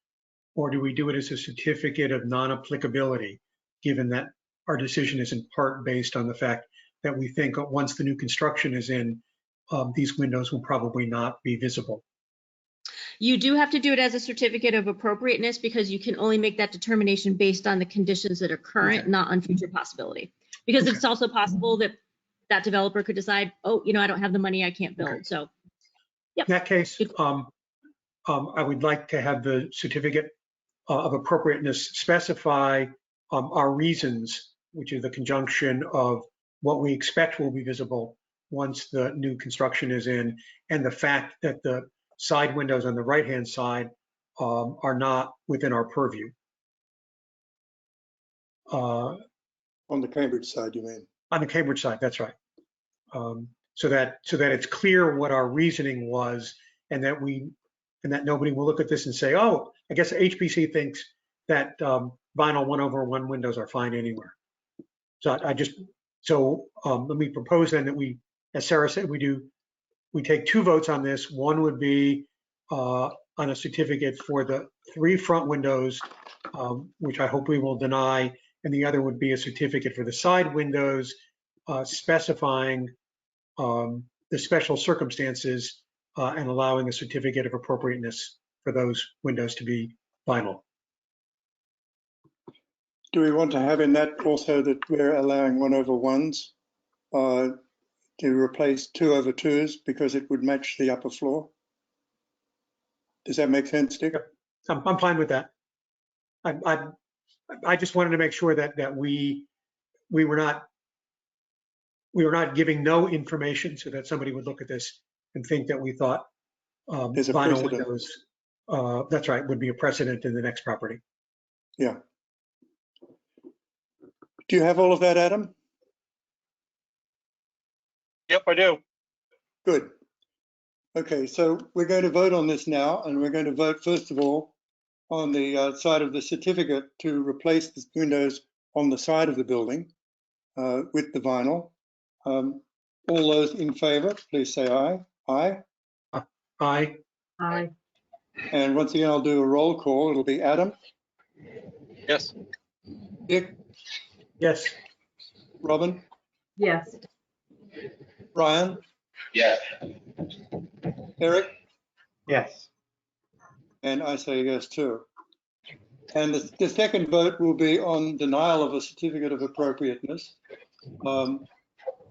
or do we do it as a certificate of non-applicability, given that our decision is in part based on the fact that we think once the new construction is in, these windows will probably not be visible? You do have to do it as a certificate of appropriateness because you can only make that determination based on the conditions that are current, not on future possibility. Because it's also possible that that developer could decide, oh, you know, I don't have the money, I can't build. Okay. So, yep. In that case, I would like to have the certificate of appropriateness specify our reasons, which is the conjunction of what we expect will be visible once the new construction is in, and the fact that the side windows on the right-hand side are not within our purview. On the Cambridge side, you mean? On the Cambridge side, that's right. So that it's clear what our reasoning was, and that nobody will look at this and say, oh, I guess HPC thinks that vinyl 1/1 windows are fine anywhere. So let me propose then that we, as Sarah said, we take 2 votes on this. One would be on a certificate for the 3 front windows, which I hope we will deny, and the other would be a certificate for the side windows, specifying the special circumstances and allowing a certificate of appropriateness for those windows to be vinyl. Do we want to have in that also that we're allowing 1/1s to replace 2/2s because it would match the upper floor? Does that make sense, Dick? I'm fine with that. I just wanted to make sure that we were not giving no information so that somebody would look at this and think that we thought There's a vinyl precedent. windows, that's right, would be a precedent in the next property. Yeah. Do you have all of that, Adam? Yep, I do. Good. Okay, so we're going to vote on this now, and we're going to vote first of all on the side of the certificate to replace the windows on the side of the building with the vinyl. All those in favor, please say aye. Aye. Aye. Aye. And once again, I'll do a roll call. It'll be Adam, Yes. Dick, Yes. Robin, Yes. Brian, Yes. Eric, Yes. and I say yes too. And the second vote will be on denial of a certificate of appropriateness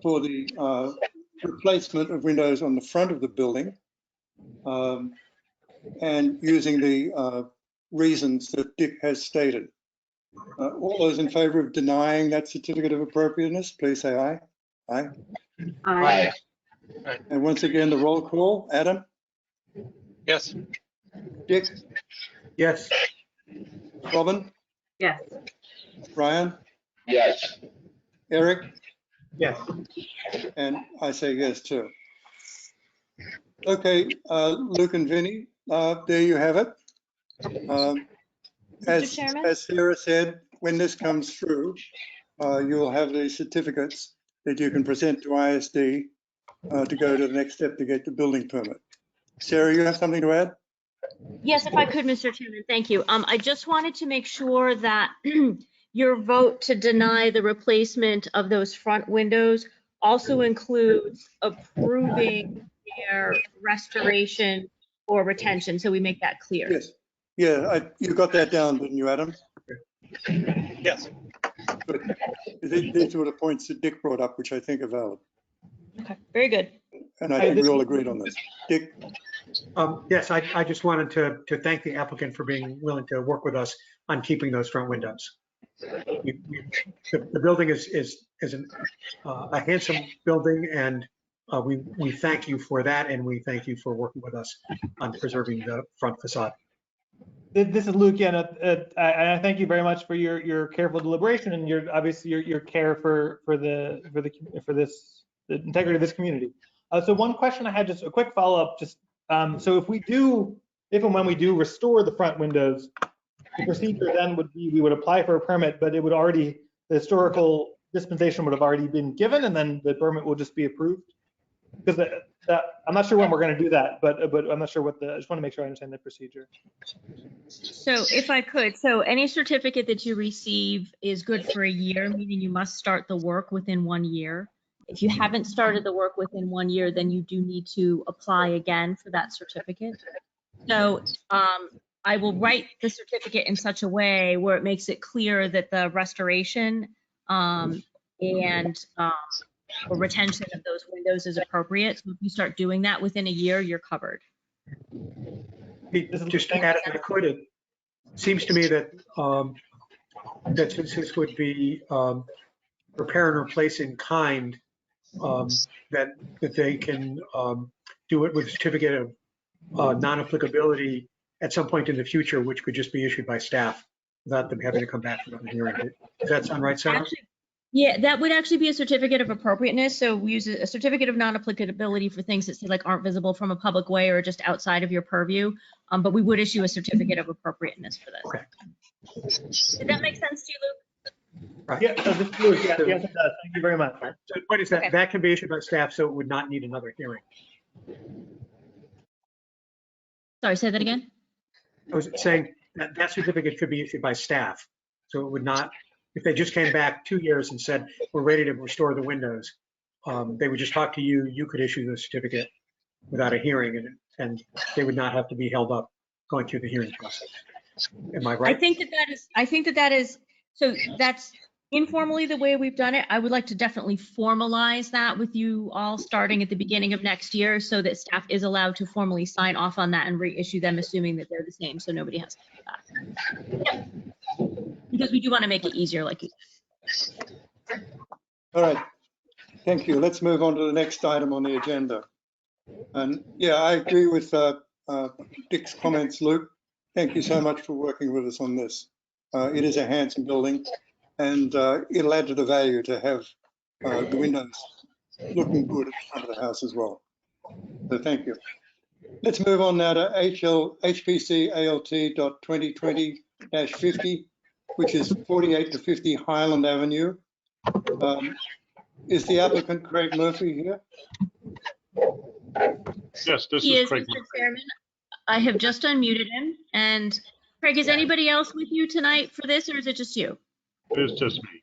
for the replacement of windows on the front of the building and using the reasons that Dick has stated. All those in favor of denying that certificate of appropriateness, please say aye. Aye. Aye. And once again, the roll call. Adam, Yes. Dick, Yes. Robin, Yes. Brian, Yes. Eric, Yes. and I say yes too. Okay, Luke and Vinny, there you have it. Mr. Chairman? As Sarah said, when this comes through, you'll have the certificates that you can present to ISD to go to the next step to get the building permit. Sarah, you have something to add? Yes, if I could, Mr. Chairman, thank you. I just wanted to make sure that your vote to deny the replacement of those front windows also includes approving their restoration or retention, so we make that clear. Yes. Yeah, you got that down, didn't you, Adam? Yes. Good. These were the points that Dick brought up, which I think are valid. Okay, very good. And I think we all agreed on this. Dick? Yes, I just wanted to thank the applicant for being willing to work with us on keeping those front windows. The building is a handsome building, and we thank you for that, and we thank you for working with us on preserving the front facade. This is Luke, and I thank you very much for your careful deliberation and your care for the integrity of this community. So one question I had, just a quick follow-up, so if and when we do restore the front windows, the procedure then would be we would apply for a permit, but the historical dispensation would have already been given, and then the permit will just be approved. Because I'm not sure when we're going to do that, but I'm not sure I just want to make sure I understand the procedure. So if I could, so any certificate that you receive is good for a year, meaning you must start the work within 1 year. If you haven't started the work within 1 year, then you do need to apply again for that certificate. So I will write the certificate in such a way where it makes it clear that the restoration or retention of those windows is appropriate. So if you start doing that within a year, you're covered. Just to add, if I could, it seems to me that that since this would be repair and replace in kind, that they can do it with a certificate of non-applicability at some point in the future, which could just be issued by staff without them having to come back for another hearing. Does that sound right, Sarah? Yeah, that would actually be a certificate of appropriateness. So we use a certificate of non-applicability for things that say like aren't visible from a public way or just outside of your purview. But we would issue a certificate of appropriateness for this. Okay. Did that make sense to you, Luke? Right. Yeah, so this is Luke. Yes, yes, it does. Thank you very much. So the point is that Okay. that can be issued by staff, so it would not need another hearing. Sorry, say that again. I was saying that that certificate could be issued by staff, so it would not, if they just came back 2 years and said, we're ready to restore the windows, they would just talk to you, you could issue the certificate without a hearing, and they would not have to be held up going through the hearing process. Am I I right? think that is, so that's informally the way we've done it. I would like to definitely formalize that with you all starting at the beginning of next year so that staff is allowed to formally sign off on that and reissue them, assuming that they're the same, so nobody has to do that. Yeah. Because we do want to make it easier, like you said. All right, thank you. Let's move on to the next item on the agenda. And yeah, I agree with Dick's comments, Luke. Thank you so much for working with us on this. It is a handsome building, and it'll add to the value to have the windows looking good at the front of the house as well. So thank you. Let's move on now to HPC ALT.2020-50, which is 48 to 50 Highland Avenue. Is the applicant Craig Murphy here? Yes, this He is is, Craig. Mr. Chairman. I have just unmuted him. And Craig, is anybody else with you tonight for this, or is it just you? It's just me.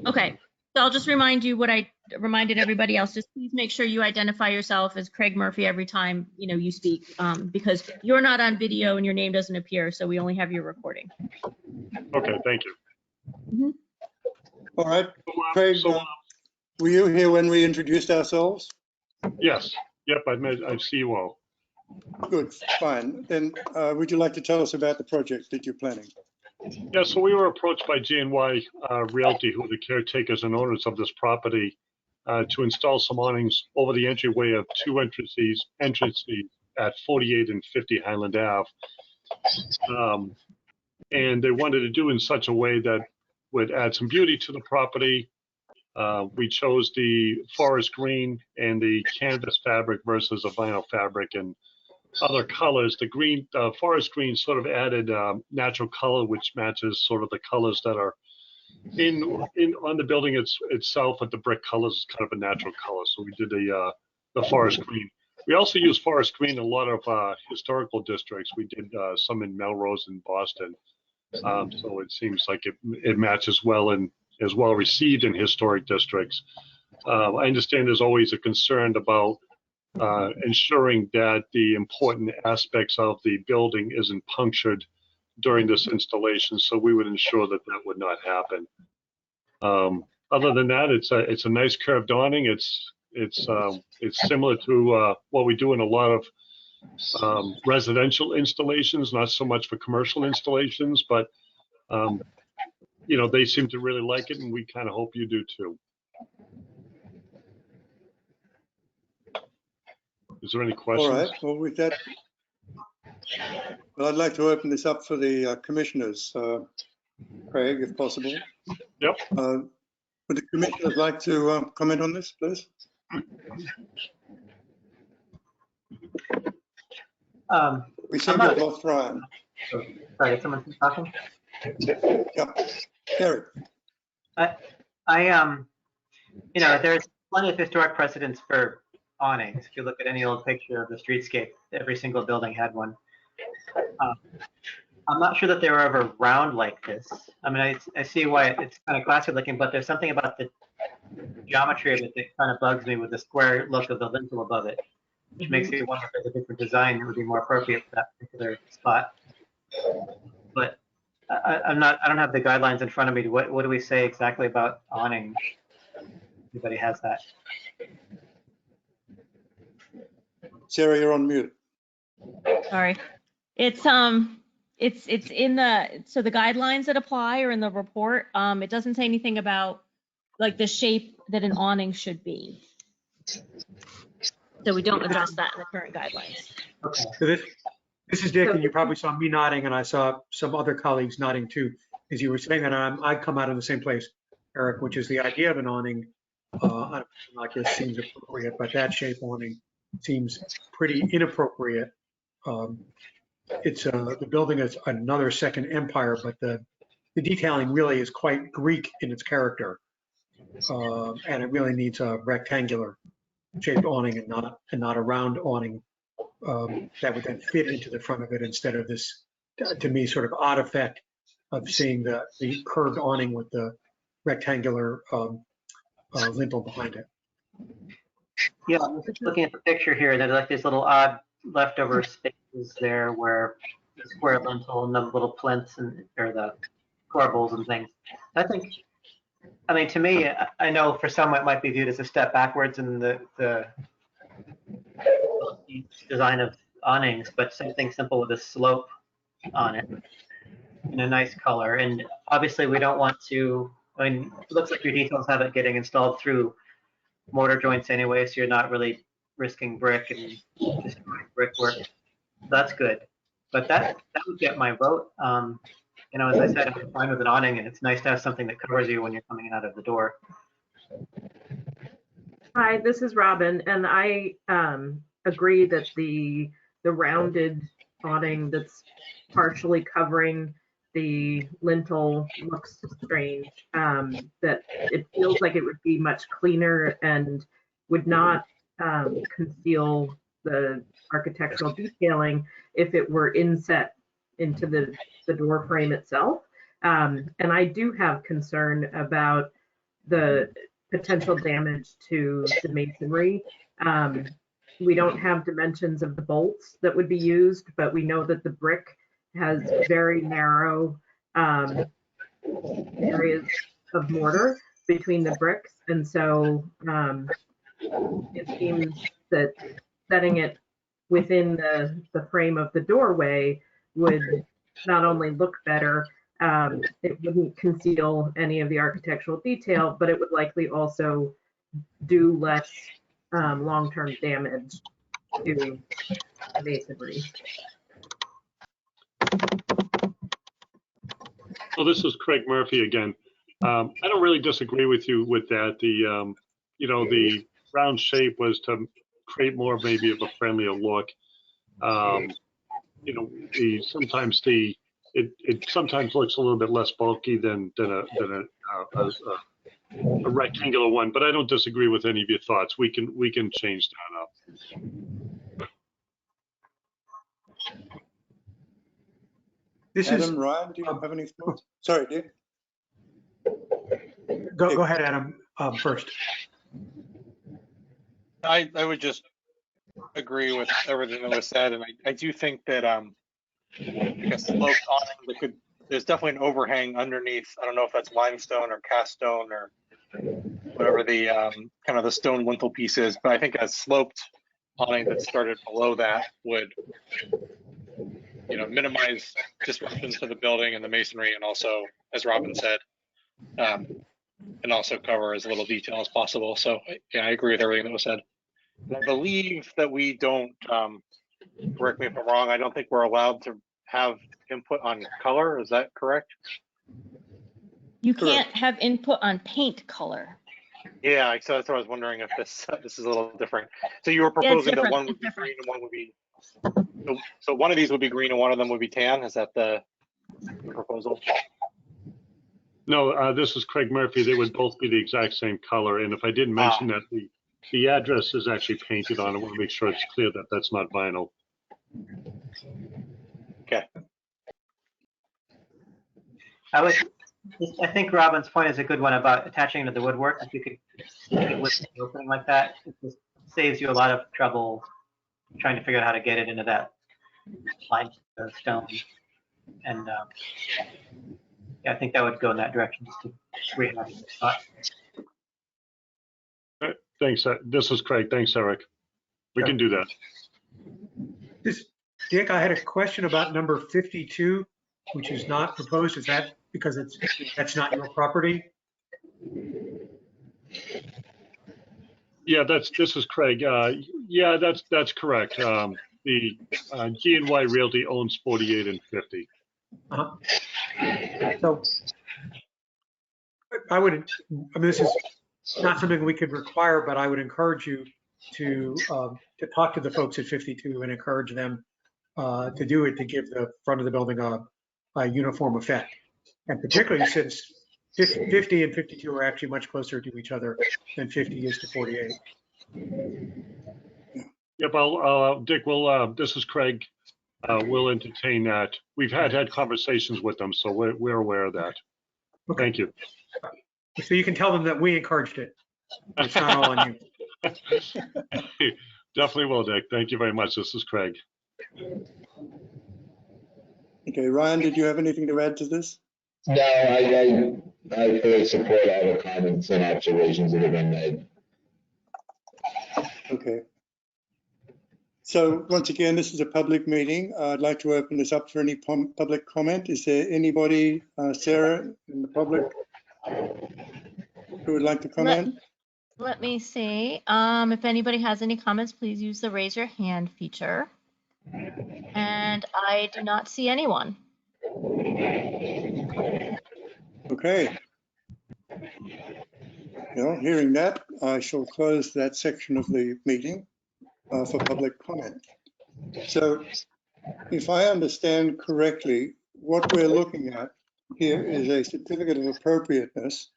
Okay, so I'll just remind you what I reminded everybody else. Just please make sure you identify yourself as Craig Murphy every time you speak, because you're not on video and your name doesn't appear, so we only have your recording. Okay, thank you. All right, Craig, were you here when we introduced ourselves? Yes, yep, I see you all. Good, fine. Then would you like to tell us about the project that you're planning? Yeah, so we were approached by J&Y Realty, who are the caretakers and owners of this property, to install some awnings over the entryway of two entrances at 48 and 50 Highland Ave. And they wanted to do in such a way that would add some beauty to the property. We chose the forest green and the canvas fabric versus a vinyl fabric and other colors. The green, forest green sort of added natural color, which matches sort of the colors that are on the building itself, but the brick colors is kind of a natural color. So we did the forest green. We also use forest green in a lot of historical districts. We did some in Melrose and Boston. So it seems like it matches well and is well received in historic districts. I understand there's always a concern about ensuring that the important aspects of the building isn't punctured during this installation, so we would ensure that that would not happen. Other than that, it's a nice curved awning. It's similar to what we do in a lot of residential installations, not so much for commercial installations, but they seem to really like it, and we kind of hope you do too. Is there any questions? All right, well, with that, well, I'd like to open this up for the commissioners, Craig, if possible. Yep. Would the commissioners like to comment on this, please? We seem to have lost Ryan. Sorry, someone talking? Yeah, Gary. There's plenty of historic precedents for awnings. If you look at any old picture of the streetscape, every single building had one. I'm not sure that they were ever round like this. I mean, I see why it's kind of classic looking, but there's something about the geometry of it that kind of bugs me with the square look of the lintel above it, which makes me wonder if there's a different design that would be more appropriate for that particular spot. But I don't have the guidelines in front of me. What do we say exactly about awning? Anybody has that? Sarah, you're on mute. Sorry. It's in so the guidelines that apply are in the report. It doesn't say anything about like the shape that an awning should be. So we don't address that in the current guidelines. Okay. So this is Dick, and you probably saw me nodding, and I saw some other colleagues nodding too. As you were saying that, I'd come out of the same place. Eric, which is the idea of an awning on a building like this seems appropriate, but that shape awning seems pretty inappropriate. The building is another second empire, but the detailing really is quite Greek in its character. And it really needs a rectangular shaped awning and not a round awning that would then fit into the front of it instead of this, to me, sort of odd effect of seeing the curved awning with the rectangular lintel behind it. Yeah, I'm just looking at the picture here. There's like these little odd leftover spaces there where the square lintel and the little plinths or the corbels and things. I mean, to me, I know for some it might be viewed as a step backwards in the design of awnings, but something simple with a slope on it in a nice color. And obviously we don't want to, I mean, it looks like your details have it getting installed through mortar joints anyway, so you're not really risking brick and destroying brickwork. That's good. But that would get my vote. You know, as I said, I'm fine with an awning, and it's nice to have something that covers you when you're coming out of the door. Hi, this is Robin, and I agree that the rounded awning that's partially covering the lintel looks strange. That it feels like it would be much cleaner and would not conceal the architectural detailing if it were inset into the door frame itself. And I do have concern about the potential damage to the masonry. We don't have dimensions of the bolts that would be used, but we know that the brick has very narrow areas of mortar between the bricks. And so it seems that setting it within the frame of the doorway would not only look better, it wouldn't conceal any of the architectural detail, but it would likely also do less long-term damage to the masonry. So this is Craig Murphy again. I don't really disagree with you with that. The round shape was to create more maybe of a friendlier look. It sometimes looks a little bit less bulky than a rectangular one, but I don't disagree with any of your thoughts. We can change that up. Adam, Ryan, do you have any thoughts? Sorry, Dick. Go ahead, Adam, first. I would just agree with everything that was said, and I do think that like a sloped awning, there's definitely an overhang underneath. I don't know if that's limestone or cast stone or whatever the kind of the stone lintel piece is, but I think a sloped awning that started below that would, minimize disruptions to the building and the masonry, and also, as Robin said, and also cover as little detail as possible. So yeah, I agree with everything that was said. And I believe that we don't, correct me if I'm wrong, I don't think we're allowed to have input on color. Is that correct? You can't have input on paint color. Yeah, so that's what I was wondering if this is a little different. So you were proposing that one would be green and one would be, so one of these would be green and one of them would be tan. Is that the proposal? No, this is Craig Murphy. They would both be the exact same color. And if I didn't mention that, the address is actually painted on. I want to make sure it's clear that that's not vinyl. Okay. I think Robin's point is a good one about attaching to the woodwork. If you could with the opening like that, it just saves you a lot of trouble trying to figure out how to get it into that limestone. And yeah, I think that would go in that direction just to rehab the spot. Thanks. This is Craig. Thanks, Eric. We can do that. Dick, I had a question about number 52, which is not proposed. Is that because that's not your property? Yeah, this is Craig. Yeah, that's correct. The G&Y Realty owns 48 and 50. So I mean, this is not something we could require, but I would encourage you to talk to the folks at 52 and encourage them to do it, to give the front of the building a uniform effect. And particularly since 50 and 52 are actually much closer to each other than 50 is to 48. Yep, Dick, this is Craig. We'll entertain that. We've had conversations with them, so we're aware of that. Okay. Thank you. So you can tell them that we encouraged it. It's not all on you. Definitely will, Dick. Thank you very much. This is Craig. Okay, Ryan, did you have anything to add to this? No, I fully support all the comments and observations that have been made. Okay. So once again, this is a public meeting. I'd like to open this up for any public comment. Is there anybody, Sarah, in the public who would like to comment? Let me see. If anybody has any comments, please use the raise your hand feature. And I do not see anyone. Okay. Well, hearing that, I shall close that section of the meeting for public comment. So if I understand correctly, what we're looking at here is a certificate of appropriateness,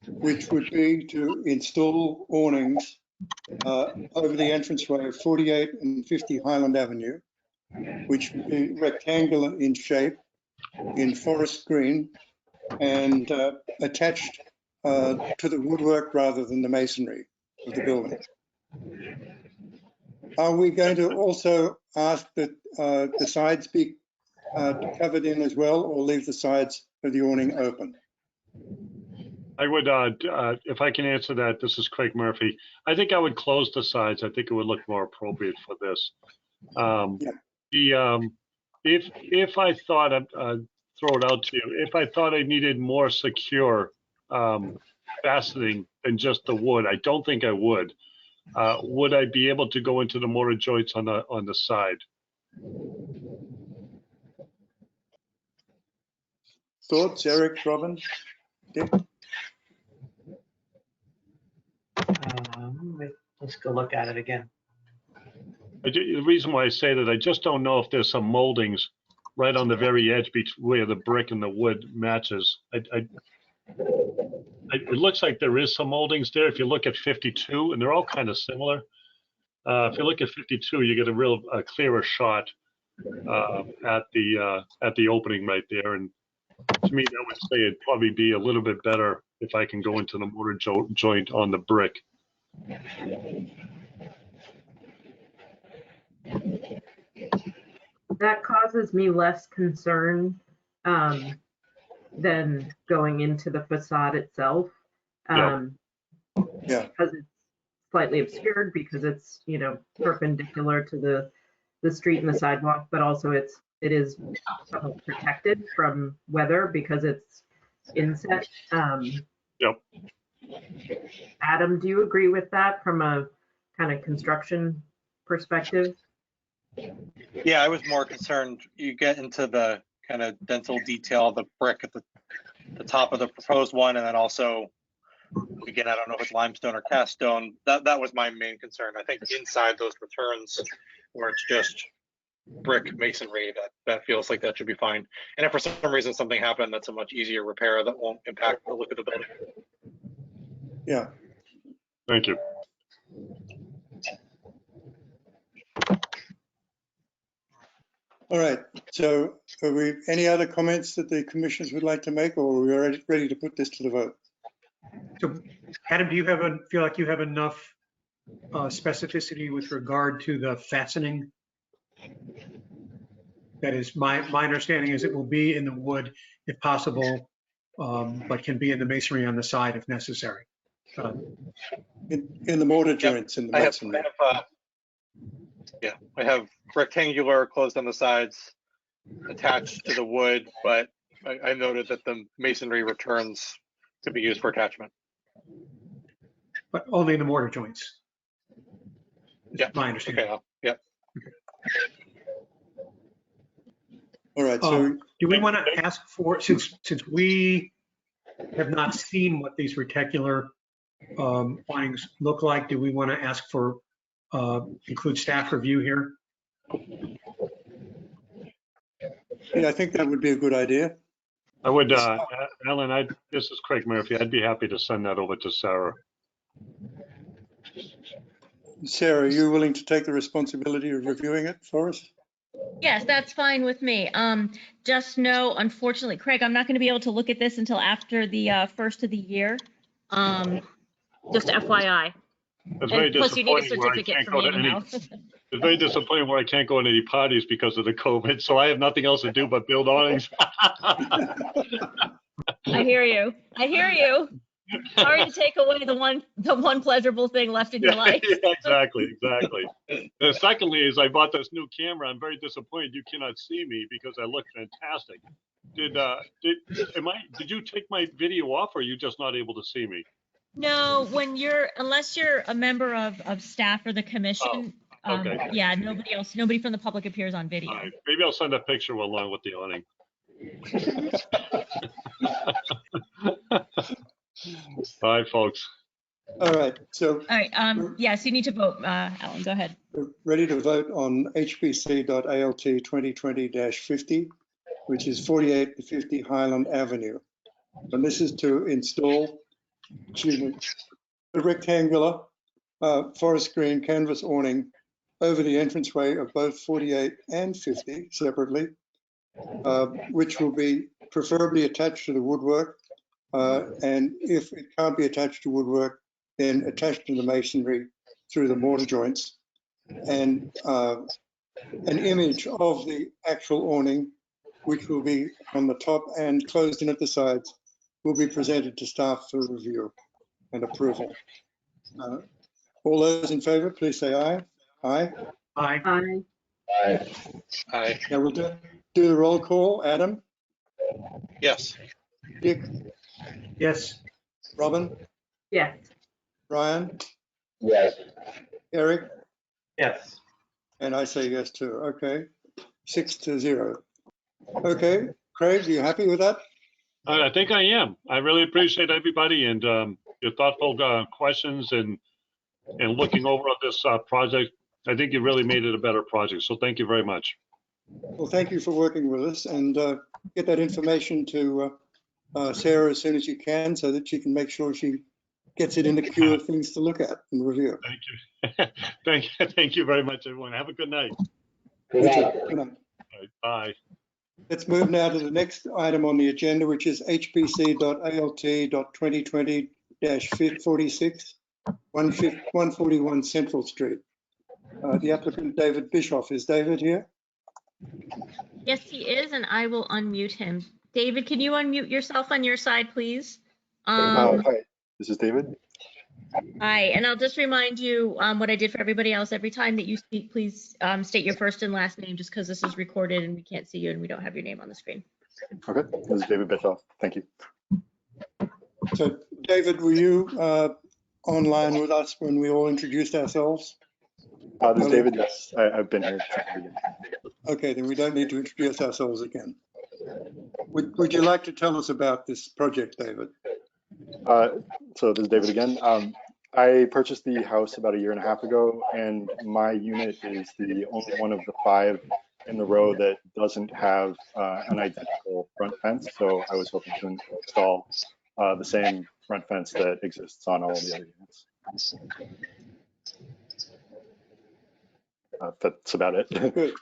which would be to install awnings over the entranceway of 48 and 50 Highland Avenue, which would be rectangular in shape, in forest green, and attached to the woodwork rather than the masonry of the building. Are we going to also ask that the sides be covered in as well, or leave the sides of the awning open? I would, if I can answer that, this is Craig Murphy. I think I would close the sides. I think it would look more appropriate for this. If I thought, throw it out to you, if I thought I needed more secure fastening than just the wood, I don't think I would. Would I be able to go into the mortar joints on the side? Thoughts, Eric, Robin, Dick? Let's go look at it again. The reason why I say that, I just don't know if there's some moldings right on the very edge where the brick and the wood matches. It looks like there is some moldings there. If you look at 52, and they're all kind of similar. If you look at 52, you get a clearer shot at the opening right there. And to me, that would say it'd probably be a little bit better if I can go into the mortar joint on the brick. That causes me less concern than going into the facade itself. Yeah. Because it's slightly obscured, because it's, you know, perpendicular to the street and the sidewalk, but also it is somewhat protected from weather because it's inset. Yep. Adam, do you agree with that from a kind of construction perspective? Yeah, I was more concerned. You get into the kind of dental detail of the brick at the top of the proposed one, and then also, again, I don't know if it's limestone or cast stone. That was my main concern. I think inside those returns, where it's just brick masonry, that feels like that should be fine. And if for some reason something happened, that's a much easier repair that won't impact the look of the building. Yeah. Thank you. All right. So are we, any other comments that the commissioners would like to make, or are we ready to put this to the vote? So Adam, do you feel like you have enough specificity with regard to the fastening? That is, my understanding is it will be in the wood if possible, but can be in the masonry on the side if necessary. In the mortar joints in the masonry. I have rectangular closed on the sides attached to the wood, but I noted that the masonry returns could be used for attachment. But only in the mortar joints. Yeah. My understanding. Okay. Yeah. All right. So do we want to ask for, since we have not seen what these reticular awnings look like. Do we want to ask for, include staff review here? Yeah, I think that would be a good idea. I would, Alan, this is Craig Murphy. I'd be happy to send that over to Sarah. Sarah, are you willing to take the responsibility of reviewing it for us? Yes, that's fine with me. Just know, unfortunately, Craig, I'm not going to be able to look at this until after the first of the year. Just FYI. It's very And plus, you need a disappointing where I certificate can't for go me to any. anyhow. It's very disappointing where I can't go to any parties because of the COVID, so I have nothing else to do but build awnings. I hear you. I hear you. Sorry to take away the one pleasurable thing left in your life. Yeah, exactly. Secondly, is I bought this new camera. I'm very disappointed you cannot see me because I look fantastic. Did you take my video off, or are you just not able to see me? No, unless you're a member of staff or the commission, okay. Yeah, nobody from the public appears on video. Right. Maybe I'll send a picture along with the awning. Bye, folks. All right, so. All right, yes, you need to vote, Alan, go ahead. We're ready to vote on HPC.ALT 2020-50, which is 48 to 50 Highland Avenue. And this is to install, a rectangular forest green canvas awning over the entranceway of both 48 and 50 separately, which will be preferably attached to the woodwork. And if it can't be attached to woodwork, then attached to the masonry through the mortar joints. And an image of the actual awning, which will be on the top and closed in at the sides, will be presented to staff for review and approval. All those in favor, please say aye. Aye. Aye. Aye. Aye. Aye. Now we'll do the roll call. Adam? Yes. Dick? Yes. Robin? Yes. Ryan? Yes. Eric? Yes. And I say yes too. Okay. 6-0. Okay. Craig, are you happy with that? I think I am. I really appreciate everybody and your thoughtful questions and looking over this project. I think you really made it a better project. So thank you very much. Well, thank you for working with us, and get that information to Sarah as soon as you can so that she can make sure she gets it in the queue of things to look at and review. Thank you. Thank you very much, everyone. Have a good night. Good night. Good night. All right, bye. Let's move now to the next item on the agenda, which is HPC.ALT.2020-46, 141 Central Street. The applicant, David Bischoff. Is David here? Yes, he is, and I will unmute him. David, can you unmute yourself on your side, please? Hi, this is David. Hi, and I'll just remind you what I did for everybody else. Every time that you speak, please state your first and last name, just because this is recorded and we can't see you and we don't have your name on the screen. Okay, this is David Bischoff. Thank you. So, David, were you online with us when we all introduced ourselves? This is David, yes. I've been here. Okay, then we don't need to introduce ourselves again. Would you like to tell us about this project, David? So this is David again. I purchased the house about 1.5 years ago, and my unit is the only one of the 5 in the row that doesn't have an identical front fence. So I was hoping to install the same front fence that exists on all the other units. That's about it. Good.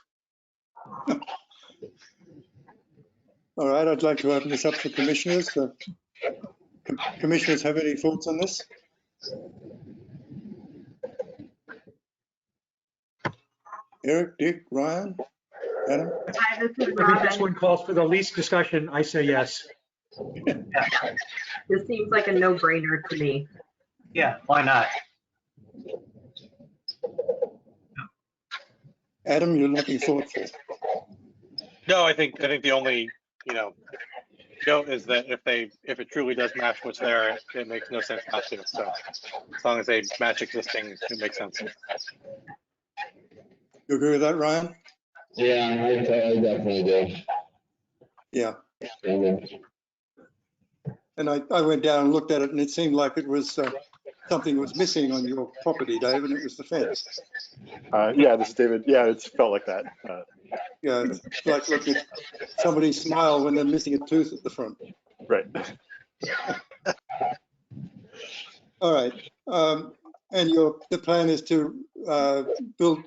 All right, I'd like to open this up for commissioners. Commissioners have any thoughts on this? Eric, Dick, Ryan, Adam? Hi, this is I think Robin. this one calls for the least discussion. I say yes. This seems like a no-brainer to me. Yeah, why not? Adam, you're looking thoughtful. No, I think the only, note is that if it truly does match what's there, it makes no sense not to. So as long as they match existing, it makes sense. You agree with that, Ryan? Yeah, I definitely do. Yeah. And I went down and looked at it, and it seemed like it was something was missing on your property, Dave, and it was the fence. Yeah, this is David. Yeah, it's felt like that. Yeah, it's like looking at somebody smile when they're missing a tooth at the front. Right. All right. And the plan is to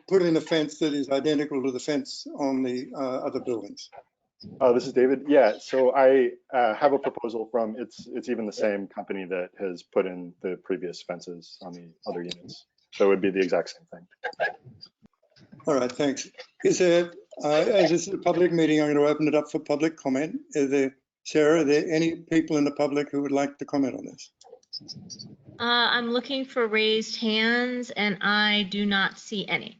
put in a fence that is identical to the fence on the other buildings. This is David. Yeah, so I have a proposal from, it's even the same company that has put in the previous fences on the other units. So it would be the exact same thing. All right, thanks. Is there, as this is a public meeting, I'm going to open it up for public comment. Sarah, are there any people in the public who would like to comment on this? I'm looking for raised hands and I do not see any.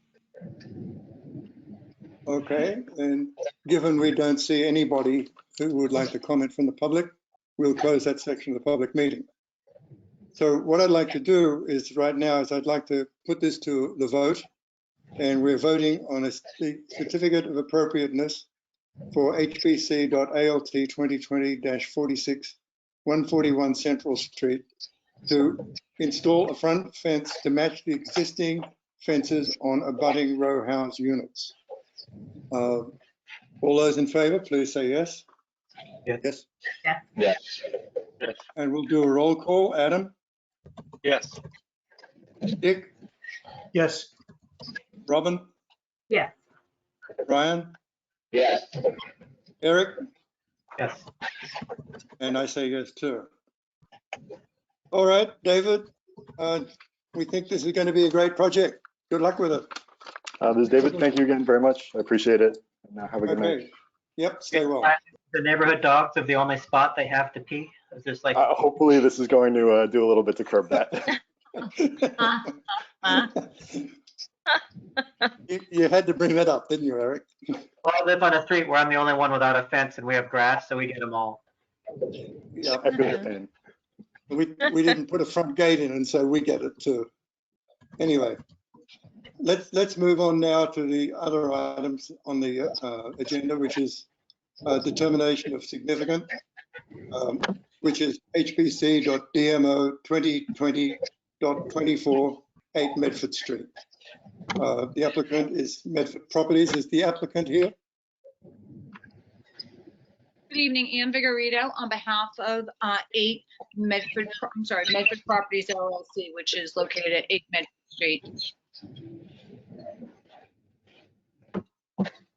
Okay, and given we don't see anybody who would like to comment from the public, we'll close that section of the public meeting. So what I'd like to do is right now is I'd like to put this to the vote, and we're voting on a certificate of appropriateness for HBC.ALT 2020-46 141 Central Street to install a front fence to match the existing fences on abutting row house units. All those in favor, please say yes. Yes. Yes. Yes. Yes. And we'll do a roll call. Adam? Yes. Dick? Yes. Robin? Yes. Brian? Yes. Eric? Yes. And I say yes too. All right, David, we think this is going to be a great project. Good luck with it. This is David. Thank you again very much. I appreciate it. And have a good night. Okay. Yep, stay well. The neighborhood dogs are the only spot they have to pee. Is this like? Hopefully this is going to do a little bit to curb that. You had to bring that up, didn't you, Eric? Well, I live on a street where I'm the only one without a fence and we have grass, so we get them all. Yeah, I feel your pain. we didn't put a front gate in, and so we get it too. Anyway, let's move on now to the other items on the agenda, which is determination of significant, which is HBC.DMO 2020.24 8 Medford Street. The applicant is Medford Properties. Is the applicant here? Good evening, Ann Vigorito on behalf of Medford Properties LLC, which is located at 8 Medford Street.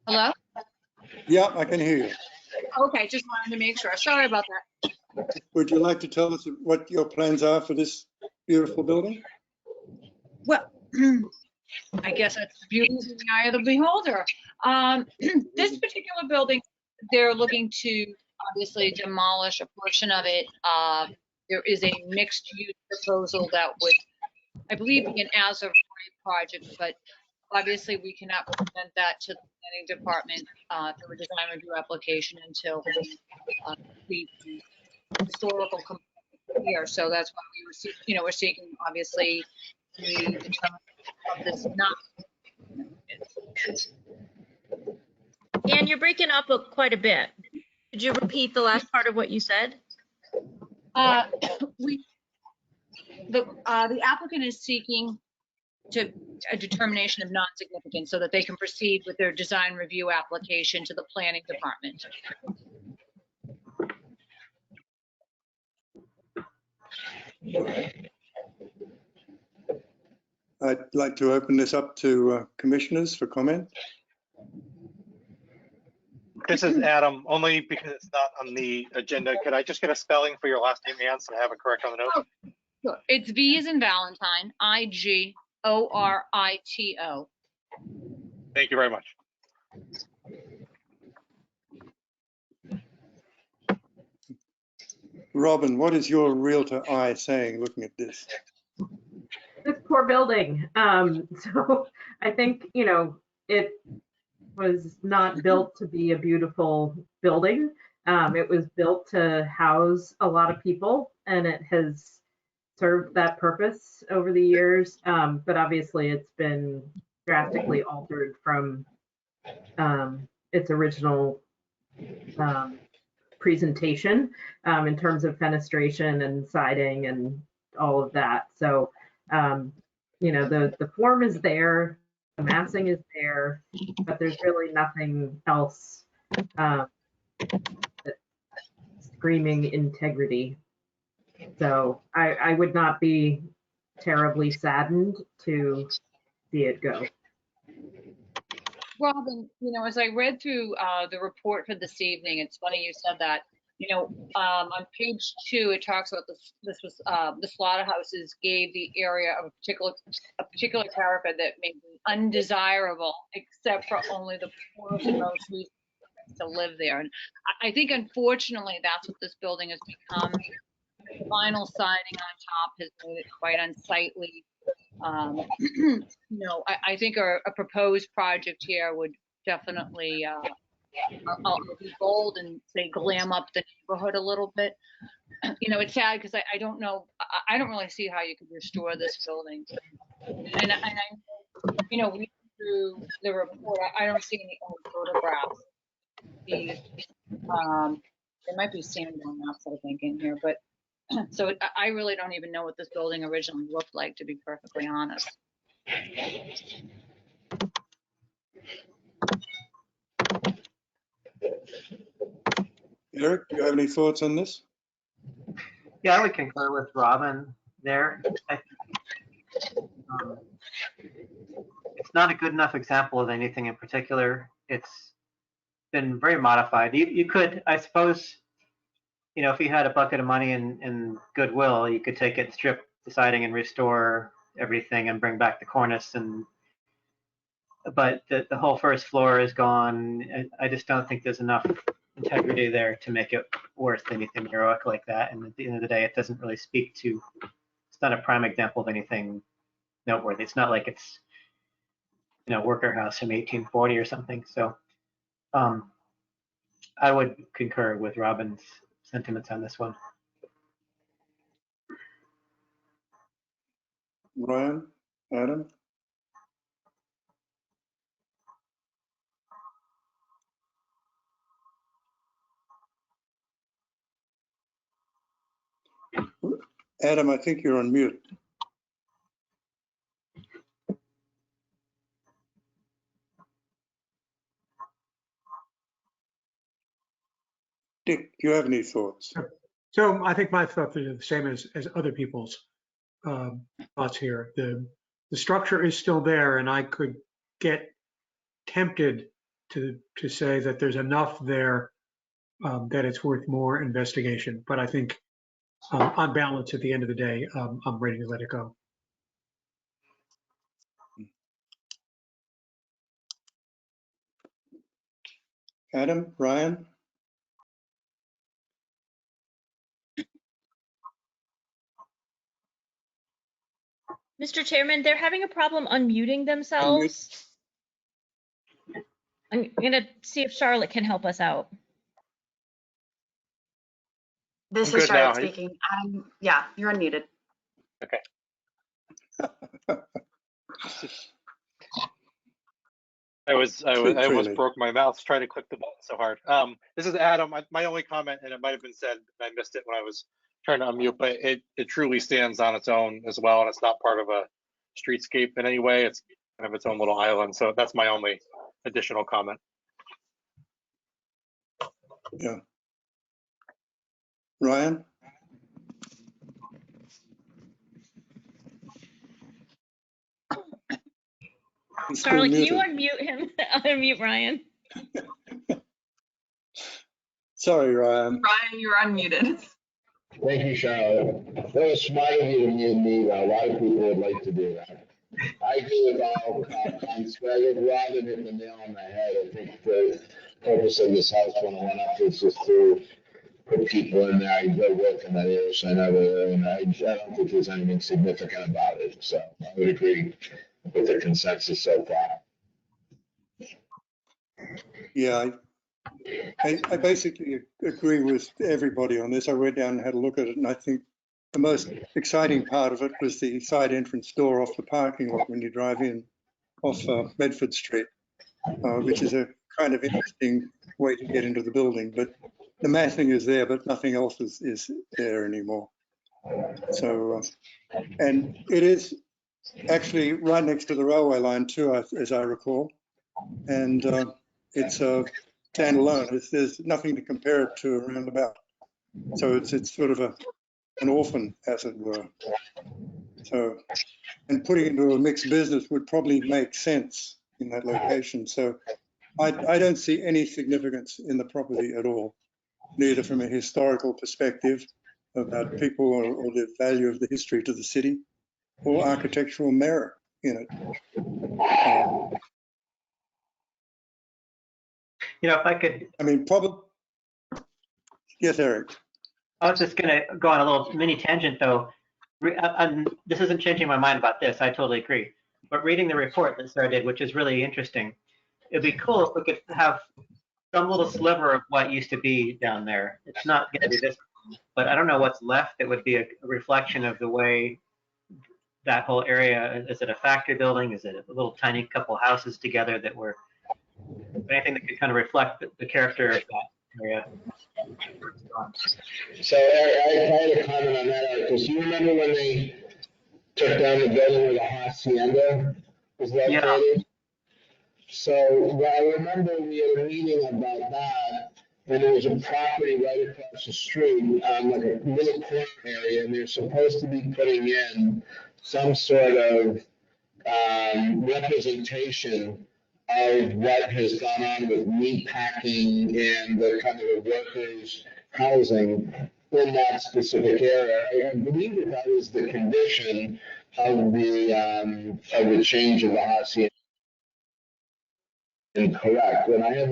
Hello? Yeah, I can hear you. Okay, just wanted to make sure. Sorry about that. Would you like to tell us what your plans are for this beautiful building? Well, I guess that's the beauty in the eye of the beholder. This particular building, they're looking to obviously demolish a portion of it. There is a mixed use proposal that would, I believe, be an as of right project, but obviously we cannot present that to the planning department through a design review application until the historical component here. So that's why we were, we're seeking obviously the determination of this not. And you're breaking up quite a bit. Could you repeat the last part of what you said? The applicant is seeking a determination of non-significance so that they can proceed with their design review application to the planning department. I'd like to open this up to commissioners for comment. This is Adam, only because it's not on the agenda. Could I just get a spelling for your last name, Ann, so I have it correct on the note? Oh, sure. It's V as in Valentine, I-G-O-R-I-T-O. Thank you very much. Robin, what is your realtor eye saying looking at this? This poor building. So I think, it was not built to be a beautiful building. It was built to house a lot of people, and it has served that purpose over the years. But obviously it's been drastically altered from its original presentation in terms of fenestration and siding and all of that. So, you know, the form is there, the massing is there, but there's really nothing else that's screaming integrity. So I would not be terribly saddened to see it go. Robin, you know, as I read through the report for this evening, it's funny you said that. You know, on page 2, it talks about this was the slaughterhouses gave the area of a particular character that made them undesirable, except for only the poorest and most recent to live there. And I think, unfortunately, that's what this building has become. The vinyl siding on top has made it quite unsightly. You know, I think a proposed project here would definitely, I'll be bold and say glam up the neighborhood a little bit. You know, it's sad because I don't know, I don't really see how you could restore this building. And I, you know, we through the report, I don't see any old photographs. There might be Sanborn maps, I think, in here, but so I really don't even know what this building originally looked like, to be perfectly honest. Eric, do you have any thoughts on this? Yeah, I would concur with Robin there. I think, it's not a good enough example of anything in particular. It's been very modified. You could, I suppose, you know, if you had a bucket of money in Goodwill, you could take it, strip the siding and restore everything and bring back the cornice. But the whole first floor is gone. I just don't think there's enough integrity there to make it worth anything heroic like that. And at the end of the day, it doesn't really speak to, it's not a prime example of anything noteworthy. It's not like it's, you know, worker house from 1840 or something. So I would concur with Robin's sentiments on this one. Ryan, Adam? Adam, I think you're on mute. Dick, do you have any thoughts? So I think my thoughts are the same as other people's thoughts here. The structure is still there, and I could get tempted to say that there's enough there that it's worth more investigation. But I think on balance, at the end of the day, I'm ready to let it go. Adam, Ryan? Mr. Chairman, they're having a problem unmuting themselves. I'm gonna see if Charlotte can help us out. This I'm is good now. Charlotte speaking. Yeah, you're unmuted. Okay. I almost broke my mouth trying to click the button so hard. This is Adam. My only comment, and it might have been said, and I missed it when I was trying to unmute, but it truly stands on its own as well, and it's not part of a streetscape in any way. It's kind of its own little island. So that's my only additional comment. Yeah. Ryan? Charlotte, can you unmute him? Unmute Ryan. Sorry, Ryan. Ryan, you're unmuted. Thank you, Charlotte. That was smart of you to mute me, though. A lot of people would like to do that. I agree with all comments, but I think Robin hit the nail on the head. I think the purpose of this house when it went up was just to put people in there. They're working that area, so I know, and I don't think there's anything significant about it. So I would agree with the consensus so far. Yeah, I basically agree with everybody on this. I went down and had a look at it, and I think the most exciting part of it was the side entrance door off the parking lot when you drive in off Bedford Street, which is a kind of interesting way to get into the building. But the massing is there, but nothing else is there anymore. So, and it is actually right next to the railway line too, as I recall. And it's standalone. There's nothing to compare it to around about. So it's sort of an orphan, as it were. So, and putting it into a mixed business would probably make sense in that location. So I don't see any significance in the property at all, neither from a historical perspective about people or the value of the history to the city, or architectural merit in it. You know, if I could, I mean, probably, yes, Eric. I was just gonna go on a little mini tangent though. This isn't changing my mind about this, I totally agree. But reading the report that Sarah did, which is really interesting, it'd be cool if we could have some little sliver of what used to be down there. It's not gonna be this, but I don't know what's left. It would be a reflection of the way that whole area, is it a factory building? Is it a little tiny couple houses together that were, anything that could kind of reflect the character of that area? So I had a comment on that, because you remember when they took down the building where the Hacienda was located? Yeah. So I remember we had a meeting about that, and there was a property right across the street, like a little corner area, and they're supposed to be putting in some sort of representation of what has gone on with meat packing and the kind of workers' housing in that specific area. I believe that was the condition of the change of the Hacienda. Incorrect, and I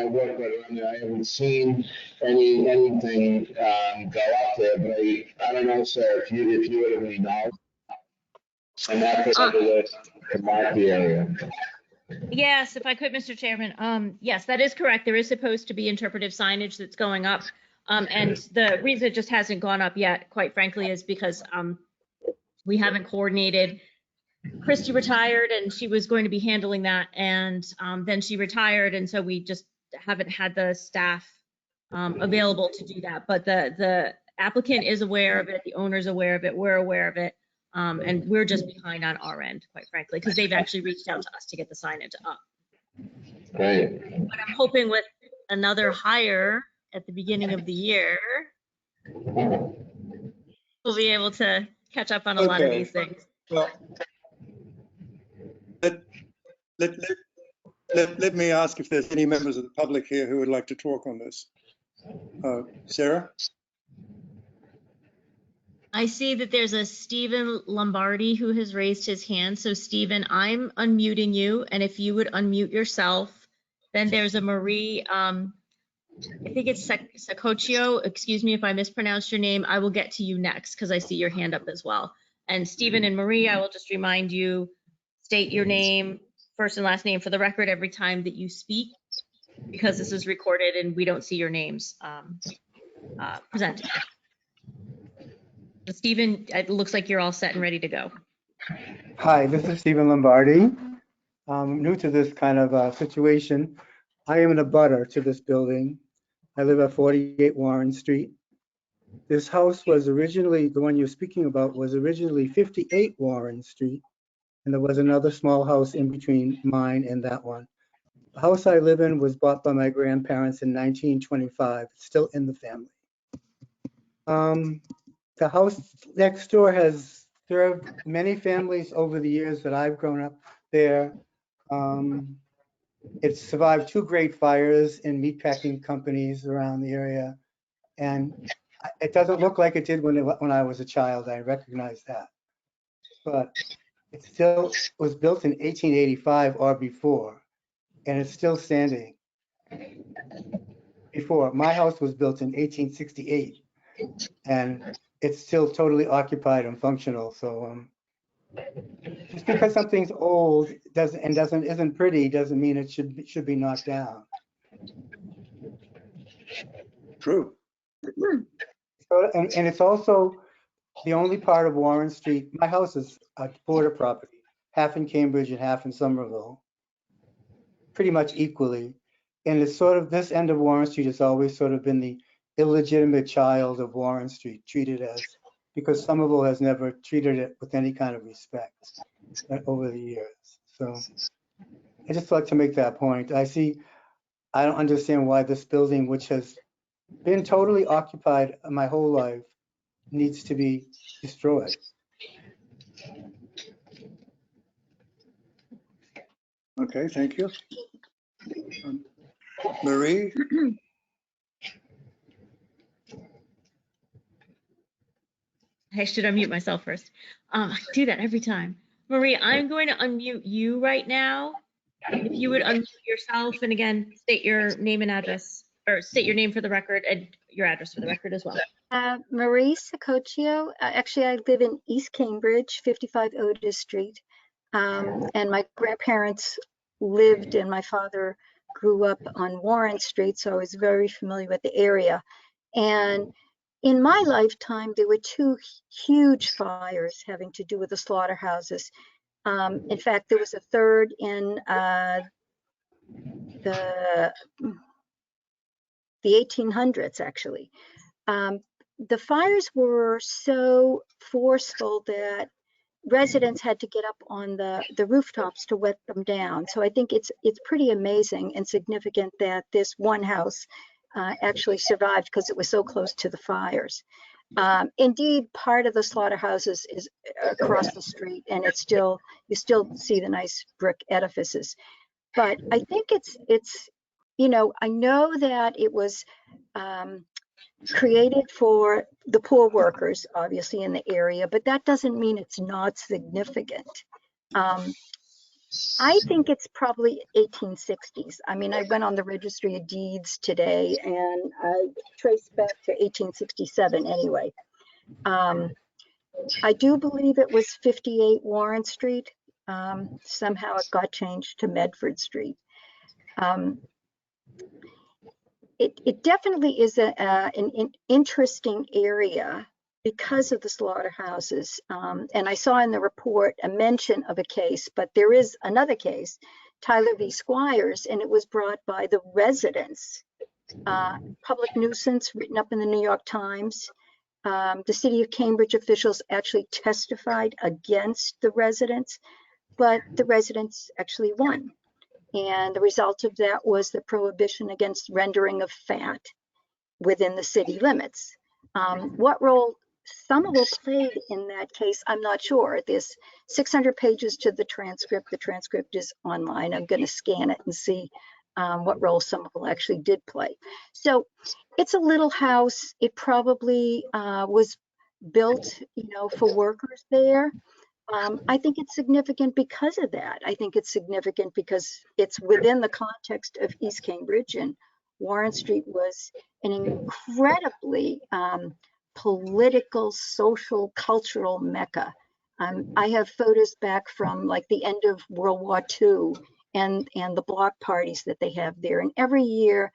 work right around there. I haven't seen anything go up there, but I don't know, sir, if you would have any knowledge. And that's to mark the area. Yes, if I could, Mr. Chairman. Yes, that is correct. There is supposed to be interpretive signage that's going up. And the reason it just hasn't gone up yet, quite frankly, is because we haven't coordinated. Christy retired and she was going to be handling that. And then she retired. And so we just haven't had the staff available to do that. But the applicant is aware of it. The owner's aware of it. We're aware of it. And we're just behind on our end, quite frankly, because they've actually reached out to us to get the signage up. Right. But I'm hoping with another hire at the beginning of the year, we'll be able to catch up on a lot of these things. Well, let me ask if there's any members of the public here who would like to talk on this. Sarah? I see that there's a Stephen Lombardi who has raised his hand. So Stephen, I'm unmuting you. And if you would unmute yourself, then there's a Marie, I think it's Sacoccio. Excuse me if I mispronounced your name. I will get to you next because I see your hand up as well. And Stephen and Marie, I will just remind you, state your name, first and last name for the record every time that you speak, because this is recorded and we don't see your names presented. Stephen, it looks like you're all set and ready to go. Hi, this is Stephen Lombardi. I'm new to this kind of situation. I am an abutter to this building. I live at 48 Warren Street. This house was originally, the one you're speaking about, was originally 58 Warren Street. And there was another small house in between mine and that one. The house I live in was bought by my grandparents in 1925. It's still in the family. The house next door has served many families over the years that I've grown up there. It's survived 2 great fires in meatpacking companies around the area. And it doesn't look like it did when I was a child. I recognize that. But it still was built in 1885 or before, and it's still standing. Before, my house was built in 1868, and it's still totally occupied and functional. So just because something's old isn't pretty doesn't mean it should be knocked down. True. So, and it's also the only part of Warren Street. My house is a border property, half in Cambridge and half in Somerville, pretty much equally. And it's sort of, this end of Warren Street has always sort of been illegitimate child of Warren Street treated as, because Somerville has never treated it with any kind of respect over the years. So I just like to make that point. I don't understand why this building, which has been totally occupied my whole life, needs to be destroyed. Okay, thank you. Marie? I should unmute myself first. I do that every time. Marie, I'm going to unmute you right now. If you would unmute yourself and again, state your name and address, or state your name for the record and your address for the record as well. Marie Sacoccio. Actually, I live in East Cambridge, 55 Otis Street. And my grandparents lived and my father grew up on Warren Street, so I was very familiar with the area. And in my lifetime, there were two huge fires having to do with the slaughterhouses. In fact, there was a third in the 1800s, actually. The fires were so forceful that residents had to get up on the rooftops to wet them down. So I think it's pretty amazing and significant that this one house actually survived because it was so close to the fires. Indeed, part of the slaughterhouses is across the street, and you still see the nice brick edifices. But I think it's I know that it was created for the poor workers, obviously, in the area, but that doesn't mean it's not significant. I think it's probably 1860s. I mean, I went on the Registry of Deeds today and I traced back to 1867 anyway. I do believe it was 58 Warren Street. Somehow it got changed to Medford Street. It definitely is an interesting area because of the slaughterhouses. And I saw in the report a mention of a case, but there is another case, Tyler v. Squires, and it was brought by the residents. Public nuisance written up in the New York Times. The city of Cambridge officials actually testified against the residents, but the residents actually won. And the result of that was the prohibition against rendering of fat within the city limits. What role Somerville played in that case, I'm not sure. There's 600 pages to the transcript. The transcript is online. I'm going to scan it and see what role Somerville actually did play. So it's a little house. It probably was built, for workers there. I think it's significant because of that. I think it's significant because it's within the context of East Cambridge, and Warren Street was an incredibly political, social, cultural mecca. I have photos back from like the end of World War II and the block parties that they have there. And every year,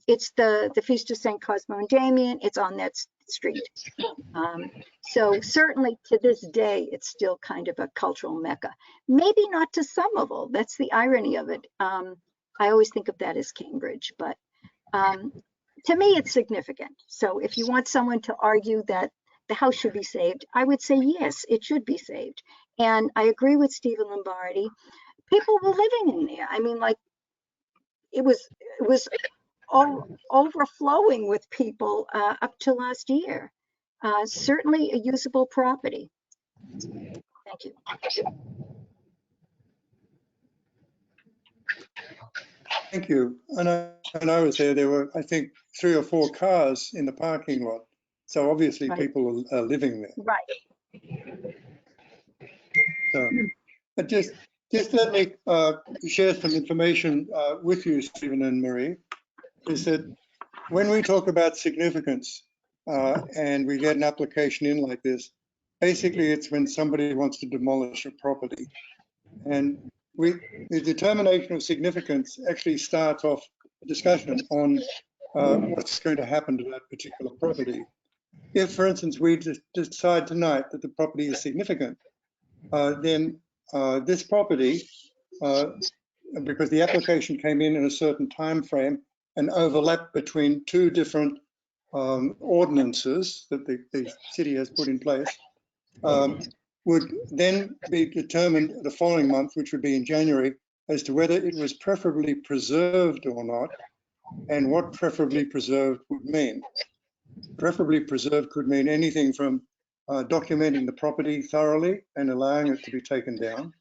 it's the Feast of St. Cosmo and Damian. It's on that street. So certainly to this day, it's still kind of a cultural mecca. Maybe not to Somerville. That's the irony of it. I always think of that as Cambridge, but to me, it's significant. So if you want someone to argue that the house should be saved, I would say, yes, it should be saved. And I agree with Stephen Lombardi. People were living in there. I mean, like it was overflowing with people up to last year. Certainly a usable property. Thank you. Thank you. And I was there. There were, I think, 3 or 4 cars in the parking lot. So obviously people are living there. Right. So, but just let me share some information with you, Stephen and Marie, is that when we talk about significance and we get an application in like this, basically it's when somebody wants to demolish a property. And the determination of significance actually starts off a discussion on what's going to happen to that particular property. If, for instance, we decide tonight that the property is significant, then this property, because the application came in a certain time frame and overlapped between 2 different ordinances that the city has put in place would then be determined the following month, which would be in January, as to whether it was preferably preserved or not, and what preferably preserved would mean. Preferably preserved could mean anything from documenting the property thoroughly and allowing it to be taken down,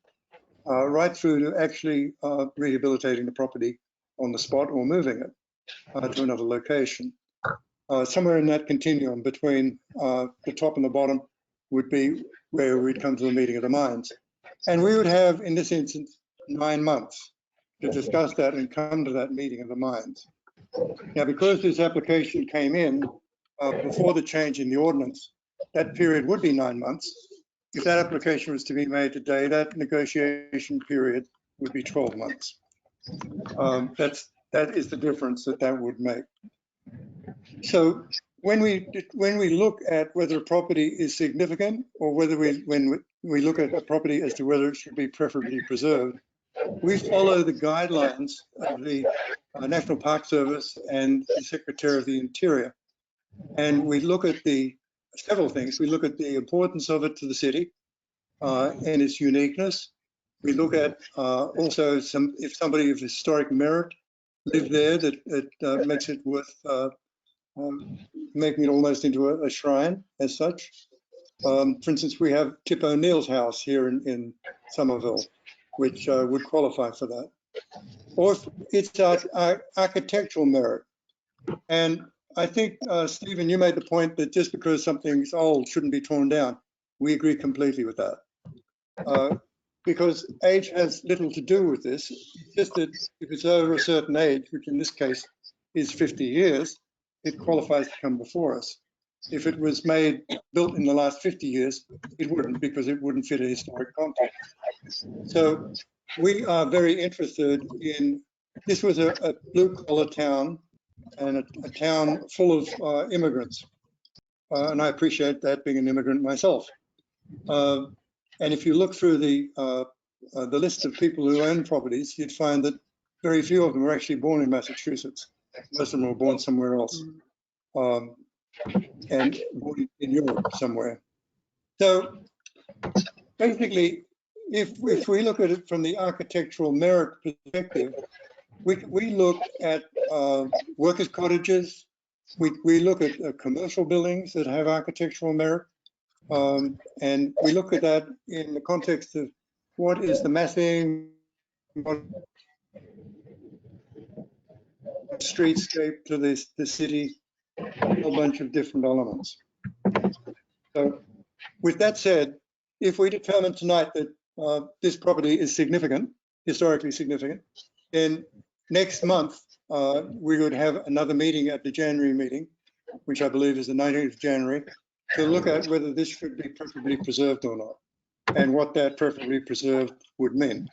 right through to actually rehabilitating the property on the spot or moving it to another location. Somewhere in that continuum between the top and the bottom would be where we'd come to the meeting of the minds. And we would have, in this instance, 9 months to discuss that and come to that meeting of the minds. Now, because this application came in before the change in the ordinance, that period would be 9 months. If that application was to be made today, that negotiation period would be 12 months. That is the difference that would make. So when we look at whether a property is significant, or whether when we look at a property as to whether it should be preferably preserved, we follow the guidelines of the National Park Service and the Secretary of the Interior. And we look at several things. We look at the importance of it to the city and its uniqueness. We look at also if somebody of historic merit lived there, that makes it worth making it almost into a shrine as such. For instance, we have Tip O'Neill's house here in Somerville, which would qualify for that. Or if it's architectural merit. And I think, Stephen, you made the point that just because something's old shouldn't be torn down. We agree completely with that. Because age has little to do with this. It's just that if it's over a certain age, which in this case is 50 years, it qualifies to come before us. If it was built in the last 50 years, it wouldn't, because it wouldn't fit a historic context. So we are very interested in, this was a blue-collar town and a town full of immigrants. And I appreciate that, being an immigrant myself. And if you look through the list of people who own properties, you'd find that very few of them were actually born in Massachusetts. Most of them were born somewhere else, and born in Europe somewhere. So basically, if we look at it from the architectural merit perspective, we look at workers' cottages, we look at commercial buildings that have architectural merit, and we look at that in the context of what is the massing, what streetscape to the city, a whole bunch of different elements. So with that said, if we determine tonight that this property is significant, historically significant, then next month we would have another meeting at the January meeting, which I believe is the 19th of January, to look at whether this should be preferably preserved or not, and what that preferably preserved would mean.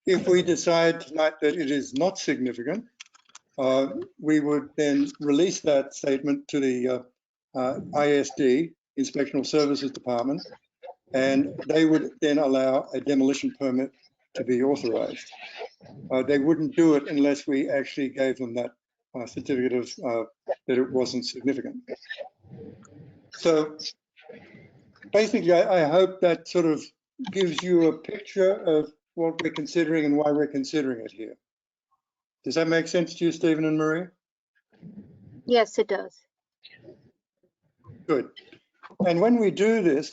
If we decide tonight that it is not significant, we would then release that statement to the ISD, Inspectional Services Department, and they would then allow a demolition permit to be authorized. They wouldn't do it unless we actually gave them that certificate of that it wasn't significant. So basically, I hope that sort of gives you a picture of what we're considering and why we're considering it here. Does that make sense to you, Stephen and Marie? Yes, it does. Good. And when we do this,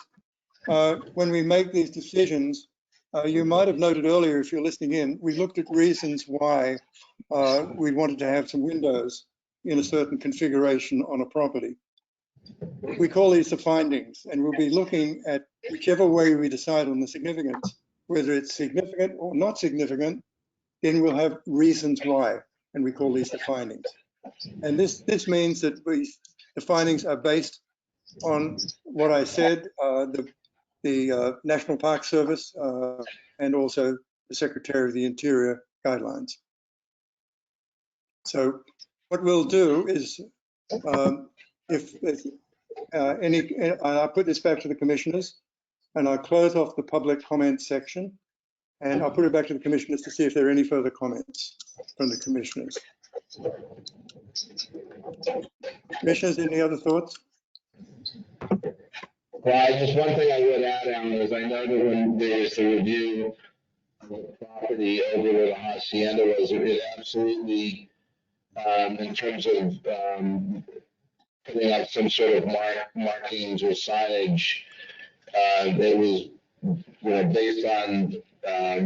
when we make these decisions, you might have noted earlier, if you're listening in, we looked at reasons why we wanted to have some windows in a certain configuration on a property. We call these the findings, and we'll be looking at whichever way we decide on the significance, whether it's significant or not significant, then we'll have reasons why, and we call these the findings. And this means that the findings are based on what I said, the National Park Service and also the Secretary of the Interior guidelines. So what we'll do is, I'll put this back to the commissioners, and I'll close off the public comment section, and I'll put it back to the commissioners to see if there are any further comments from the commissioners. Commissioners, any other thoughts? Well, just one thing I would add, Alan, is I know that when there was the review of the property over where the hacienda was, it absolutely, in terms of putting up some sort of markings or signage, it was, based on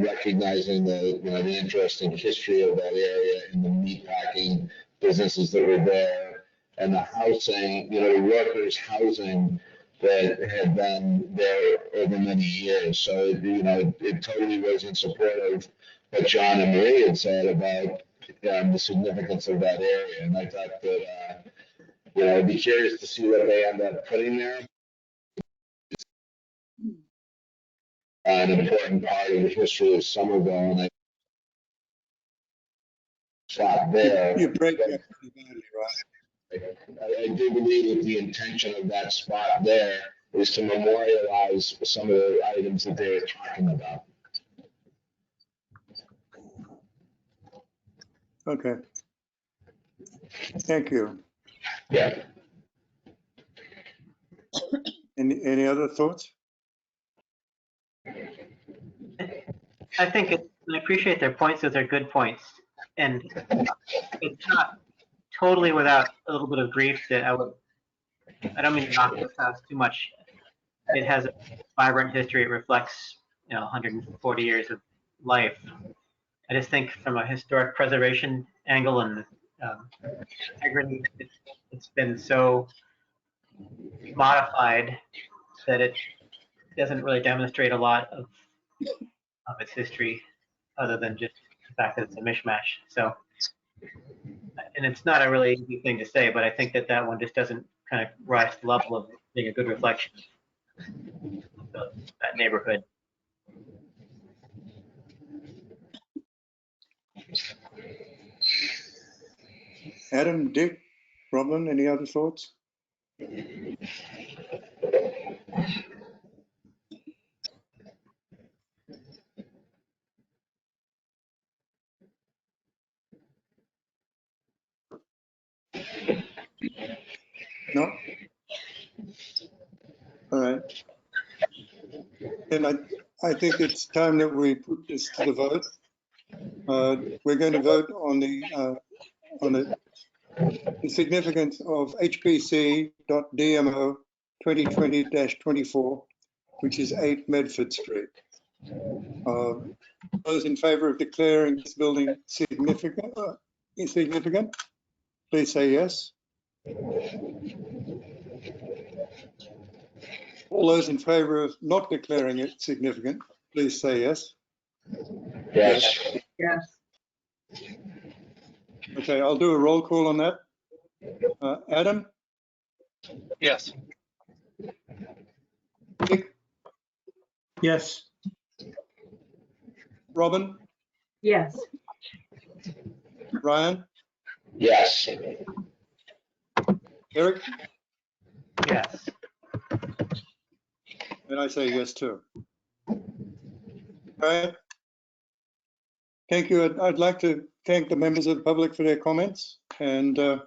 recognizing the, the interesting history of that area and the meatpacking businesses that were there, and the housing, the workers' housing that had been there over many years. So, it totally was in support of what John and Marie had said about the significance of that area. And I thought that, I'd be curious to see what they end up putting there. An important part of the history of Somerville, and I shot there. You break that pretty badly, right? I do believe that the intention of that spot there is to memorialize some of the items that they were talking about. Okay. Thank you. Yeah. Any other thoughts? I think I appreciate their points, those are good points. And it's not totally without a little bit of grief that I don't mean to knock this house too much. It has a vibrant history. It reflects, 140 years of life. I just think from a historic preservation angle and integrity, it's been so modified that it doesn't really demonstrate a lot of its history other than just the fact that it's a mishmash. So, and it's not a really easy thing to say, but I think that one just doesn't kind of rise to the level of being a good reflection of that neighborhood. Adam, Dick, Robin, any other thoughts? No? All right. And I think it's time that we put this to the vote. We're going to vote on the significance of HBC.DMO 2020-24, which is 8 Medford Street. Those in favor of declaring this building significant, please say yes. All those in favor of not declaring it significant, please say yes. Yes. Yes. Okay, I'll do a roll call on that. Adam? Yes. Dick? Yes. Robin? Yes. Ryan? Yes. Eric? Yes. And I say yes too. All right. Thank you. I'd like to thank the members of the public for their comments, and Anne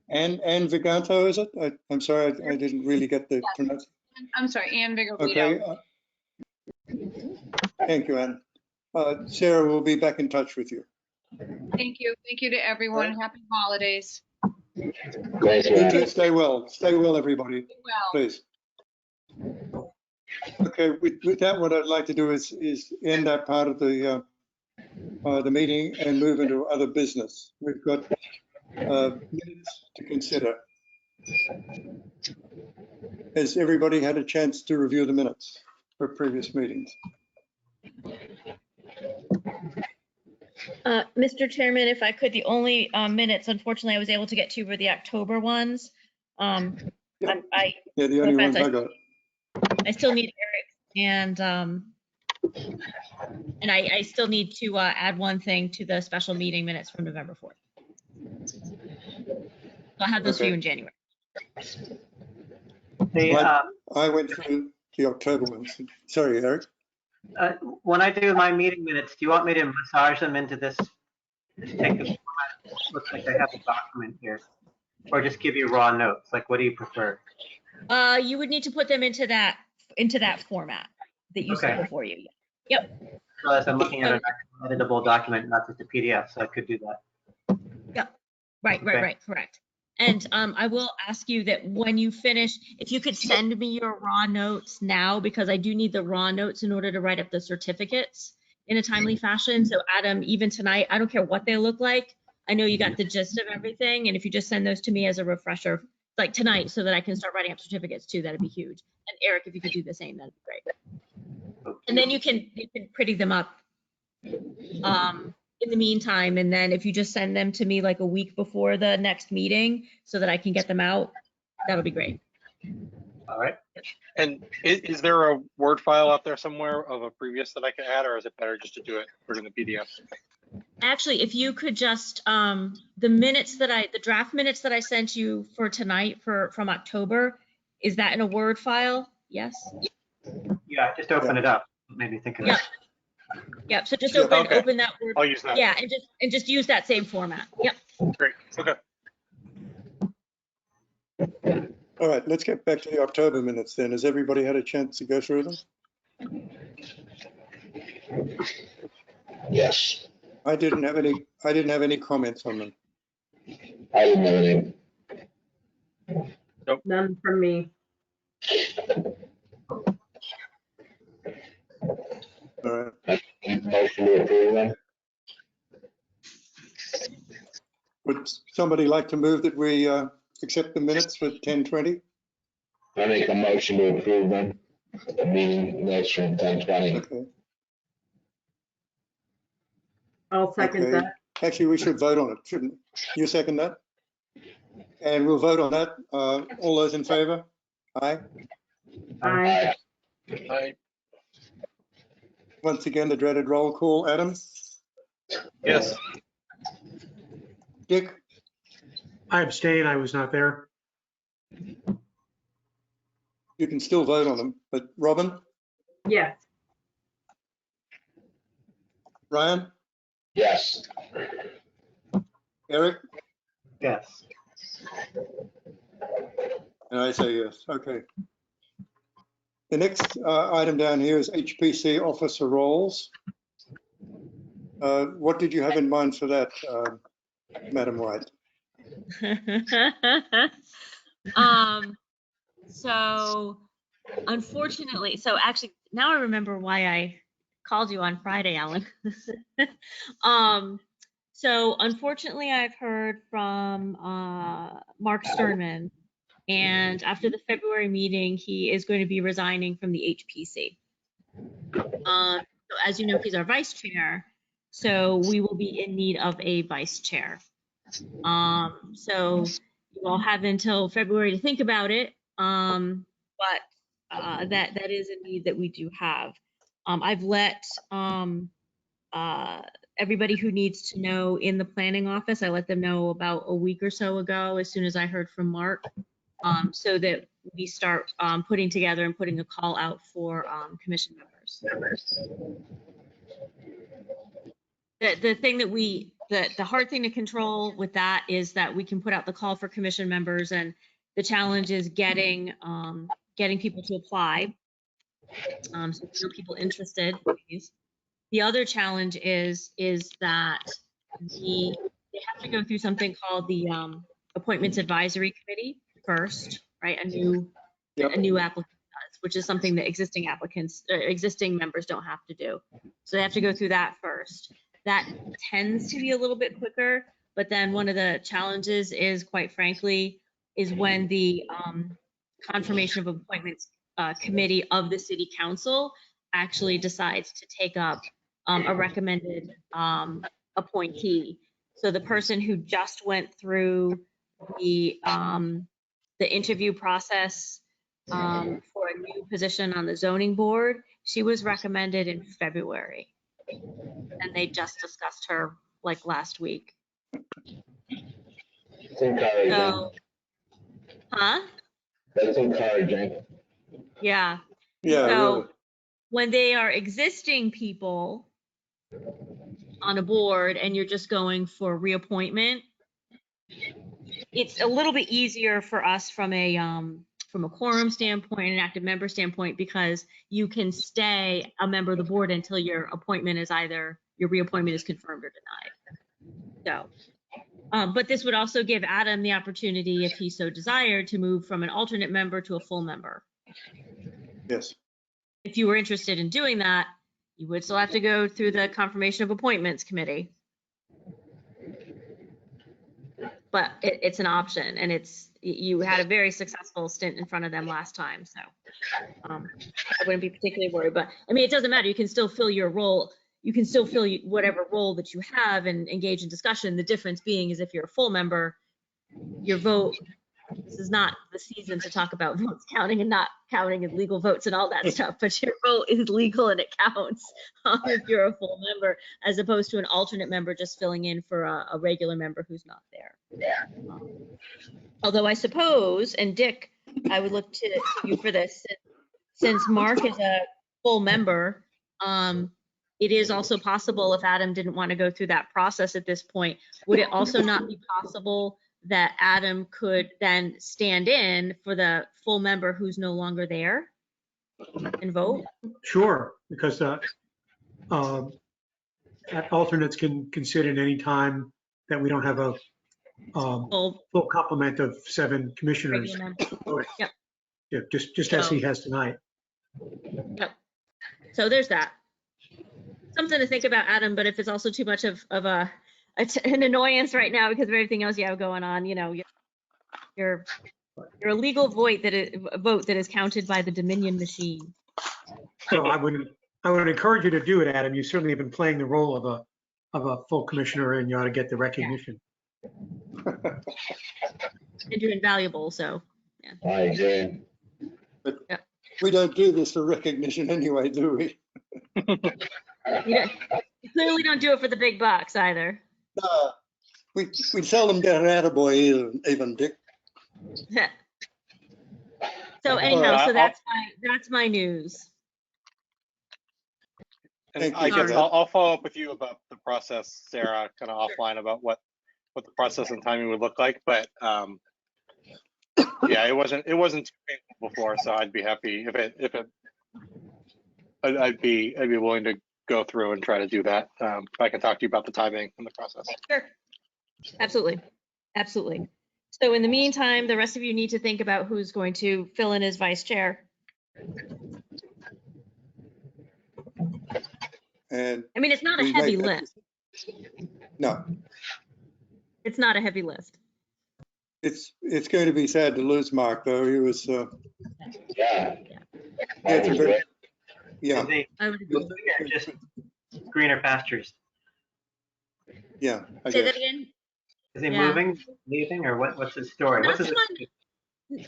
Viganto, is it? I'm sorry, I didn't really get the pronunciation. I'm sorry, Anne Vigorito. Okay. Thank you, Anne. Sarah will be back in touch with you. Thank you. Thank you to everyone. Happy holidays. Thanks, You man. too. Stay well. Stay well, everybody. Be well. Please. Okay. With that, what I'd like to do is end that part of the meeting and move into other business. We've got minutes to consider. Has everybody had a chance to review the minutes for previous meetings? Mr. Chairman, if I could, the only minutes, unfortunately, I was able to get to were the October ones. Yeah, the only ones I got. I still need Eric and I still need to add one thing to the special meeting minutes from November 4th. I'll have those for you in January. They, I went through the October ones. Sorry, Eric. When I do my meeting minutes, do you want me to massage them into this? Just take the format. Looks like I have a document here, or just give you raw notes. Like, what do you prefer? You would need to put them into that format that you saw Okay. before you. Yep. So as I'm looking at an editable document, not just a PDF, so I could do that. Yep. Right, Okay. right, correct. And I will ask you that when you finish, if you could send me your raw notes now, because I do need the raw notes in order to write up the certificates in a timely fashion. So Adam, even tonight, I don't care what they look like. I know you got the gist of everything. And if you just send those to me as a refresher, like tonight, so that I can start writing up certificates too, that'd be huge. And Eric, if you could do the same, that'd be great. And then you can pretty them up in the meantime, and then if you just send them to me like a week before the next meeting so that I can get them out, that'll be great. All right. And is there a Word file out there somewhere of a previous that I can add, or is it better just to do it, put it in the PDF? Actually, if you could just, the draft minutes that I sent you for tonight from October, is that in a Word file? Yes? Yeah, just open it up. Maybe think of it. Yep, so just Yeah, open okay. open that Word. I'll use that. Yeah, and just use that same format. Yep. Great, okay. All right, let's get back to the October minutes then. Has everybody had a chance to go through them? Yes. I didn't have any comments on them. I didn't have any. None from me. All right. Motion to approve them. Would somebody like to move that we accept the minutes for 10:20? I make a motion to approve them. The meeting minutes from 10:20. Okay. I'll second Okay. that. Actually, we should vote on it, shouldn't you? Second that? And we'll vote on that. All those in favor? Aye. Aye. Aye. Once again, the dreaded roll call. Adam? Yes. Dick? I abstain, I was not there. You can still vote on them, but Robin? Yes. Ryan? Yes. Eric? Yes. And I say yes. Okay. The next item down here is HPC officer roles. What did you have in mind for that, Madam White? So unfortunately, so actually now I remember why I called you on Friday, Alan. So unfortunately I've heard from Mark Sternman, and after the February meeting, he is going to be resigning from the HPC. So as you know, he's our vice chair, so we will be in need of a vice chair. So you all have until February to think about it, but that is a need that we do have. I've let everybody who needs to know in the planning office, I let them know about a week or so ago, as soon as I heard from Mark, so that we start putting together and putting a call out for commission members. The thing that the hard thing to control with that is that we can put out the call for commission members, and the challenge is getting people to apply. So there are people interested. The other challenge is that they have to go through something called the Appointments Advisory Committee first, right? A new applicant does, which is something that existing members don't have to do. So they have to go through that first. That tends to be a little bit quicker, but then one of the challenges is, quite frankly, is when the confirmation of appointments committee of the city council actually decides to take up a recommended appointee. So the person who just went through the interview process for a new position on the zoning board, she was recommended in February, and they just discussed her like last week. It's encouraging. So, huh? That's encouraging. Yeah. Yeah, So really. when they are existing people on a board and you're just going for reappointment, it's a little bit easier for us from a quorum standpoint, an active member standpoint, because you can stay a member of the board until your appointment is either, your reappointment is confirmed or denied. So, but this would also give Adam the opportunity, if he so desired, to move from an alternate member to a full member. Yes. If you were interested in doing that, you would still have to go through the confirmation of appointments committee. But it's an option, and you had a very successful stint in front of them last time, so I wouldn't be particularly worried. But I mean, it doesn't matter. You can still fill your role. You can still fill whatever role that you have and engage in discussion. The difference being is if you're a full member, your vote. This is not the season to talk about votes counting and not counting and legal votes and all that stuff, but your vote is legal and it counts if you're a full member, as opposed to an alternate member just filling in for a regular member who's not there. Although I suppose, and Dick, I would look to you for this, since Mark is a full member, it is also possible, if Adam didn't want to go through that process at this point, would it also not be possible that Adam could then stand in for the full member who's no longer there and vote? Sure, because alternates can sit in any time that we don't have a full complement of 7 commissioners. Yep. Yeah, just as he has tonight. Yep. So there's that. Something to think about, Adam, but if it's also too much of an annoyance right now because of everything else you have going on, you know, you're a legal vote that is counted by the Dominion machine. So I would encourage you to do it, Adam. You certainly have been playing the role of a full commissioner, and you ought to get the recognition. And you're invaluable, so yeah. I agree. But we don't do this for recognition anyway, do we? You clearly don't do it for the big bucks either. We seldom get an attaboy even, Dick. So anyhow, so that's my news. And I guess I'll follow up with you about the process, Sarah, kind of offline about what the process and timing would look like. But yeah, it wasn't too painful before, so I'd be happy I'd be willing to go through and try to do that. I can talk to you about the timing and the process. Sure. Absolutely. Absolutely. So in the meantime, the rest of you need to think about who's going to fill in as vice chair. And I mean, it's not a heavy list. No. It's not a heavy list. It's going to be sad to lose Mark, though. He was Yeah. Yeah. I would agree. Just greener pastures. Yeah. Say that again? Is he moving, leaving, or what's his story?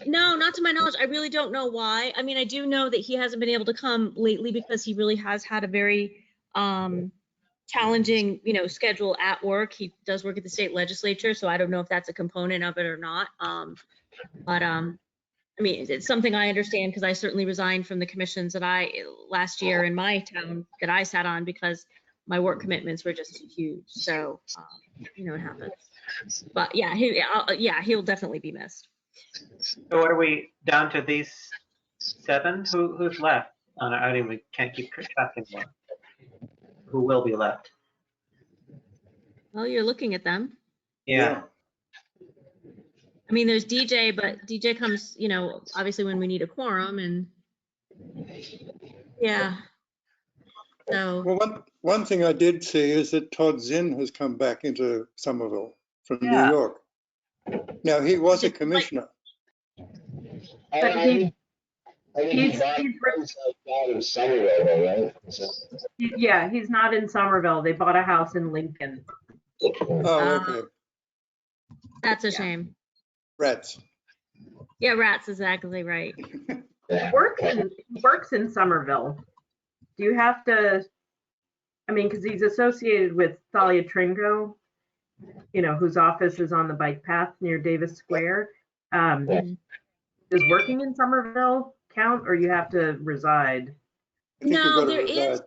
No, not to my knowledge. I really don't know why. I mean, I do know that he hasn't been able to come lately because he really has had a very challenging, schedule at work. He does work at the state legislature, so I don't know if that's a component of it or not. But I mean, it's something I understand because I certainly resigned from the commissions that last year in my town that I sat on because my work commitments were just too huge. So, it happens. But yeah, he'll definitely be missed. So what are we down to, these 7? Who's left? I mean, we can't keep track anymore. Who will be left? Well, you're looking at them. Yeah. I mean, there's DJ, but DJ comes, obviously when we need a quorum, and yeah. So. Well, one thing I did see is that Todd Zinn has come back into Somerville from New York. Now, he was a commissioner. But he's out of Somerville, though, right? Yeah, he's not in Somerville. They bought a house in Lincoln. Oh, okay. That's a shame. Rats. Yeah, rats, exactly right. Works in Somerville. Do you have to, I mean, because he's associated with Thalia Tringo, whose office is on the bike path near Davis Square. Does working in Somerville count, or you have to reside? I think you've No, got to there is,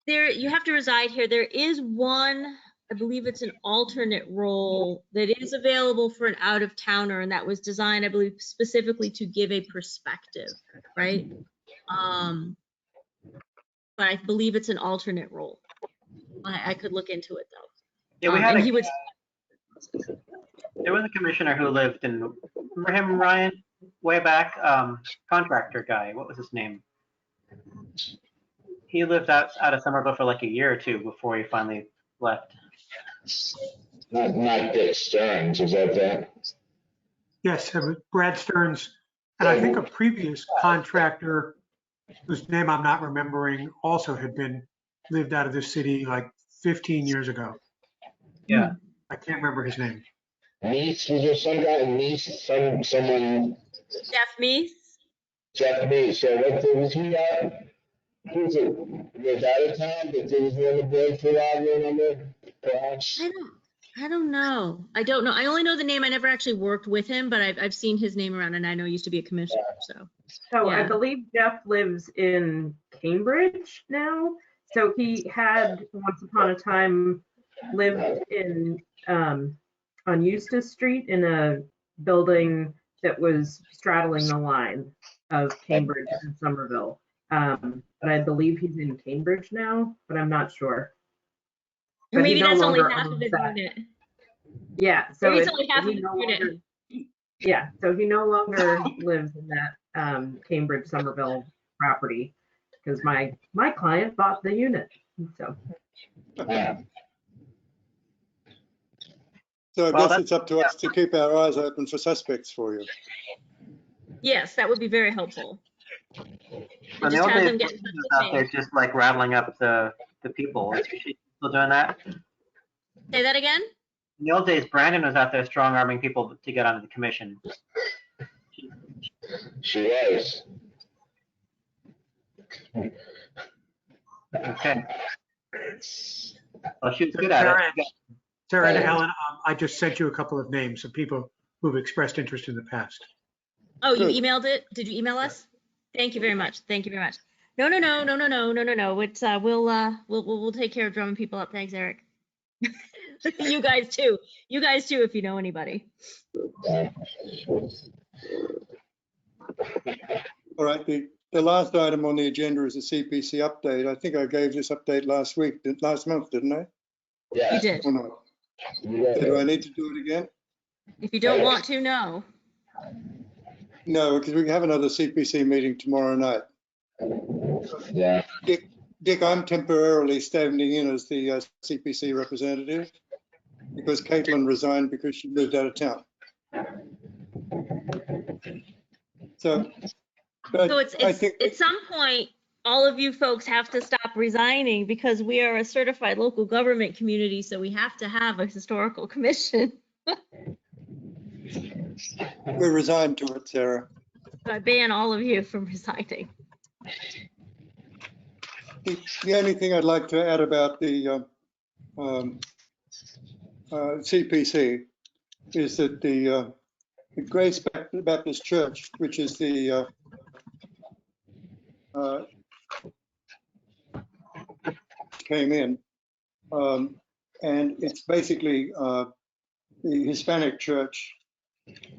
reside. you have to reside here. There is one, I believe it's an alternate role that is available for an out-of-towner, and that was designed, I believe, specifically to give a perspective, right? But I believe it's an alternate role. I could look into it though. Yeah, we had and a, he would, there was a commissioner who lived in, remember him, Ryan, way back, contractor guy, what was his name? He lived out of Somerville for like a year or two before he finally left. Not Dick Stearns, is that that? Yes, it was Brad Stearns. And I think a previous contractor whose name I'm not remembering also had lived out of this city like 15 years ago. Yeah. I can't remember his name. Meese, was there some guy, Meese, someone? Jeff Meese? Jeff Meese, so what, was he was out of town, but he was on the board for a while, you remember? Perhaps? I don't know. I don't know. I only know the name. I never actually worked with him, but I've seen his name around, and I know he used to be a commissioner, so. So I Yeah. believe Jeff lives in Cambridge now. So he had once upon a time lived in on Eustis Street in a building that was straddling the line of Cambridge and Somerville. But I believe he's in Cambridge now, but I'm not sure. Or But he maybe no that's only longer half of owns his that. unit. Yeah, so Maybe it's only half he of his no unit. longer, yeah, so he no longer lives in that Cambridge Somerville property because my client bought the unit. So So I Well, guess it's up to us to keep our eyes open for suspects for you. Yes, that would be very helpful. In And the just old have days, them get in he touch was with out there me. just like rattling up the people. Is she still doing that? Say that again? In the old days, Brandon was out there strong arming people to get onto the commission. She was. Okay. Well, she was good at it. Sarah and Ellen, I just sent you a couple of names of people who've expressed interest in the past. Oh, you Good. emailed it? Did you email us? Thank you very much. Thank you very much. No. It's we'll take care of drumming people up. Thanks, Eric. You guys too. You guys too, if you know anybody. All right, the last item on the agenda is a CPC update. I think I gave this update last month, didn't I? Yeah. You did. Or not? So do I need to do it again? If you don't want to, no. No, because we have another CPC meeting tomorrow night. Yeah. Dick, I'm temporarily standing in as the CPC representative because Caitlin resigned because she moved out of town. So, but So it's I think at some point, all of you folks have to stop resigning because we are a certified local government community, so we have to have a historical commission. we're resigned to it, Sarah. So I ban all of you from resigning. The only thing I'd like to add about the CPC is that the Grace Baptist Church, which is the came in, and it's basically the Hispanic church.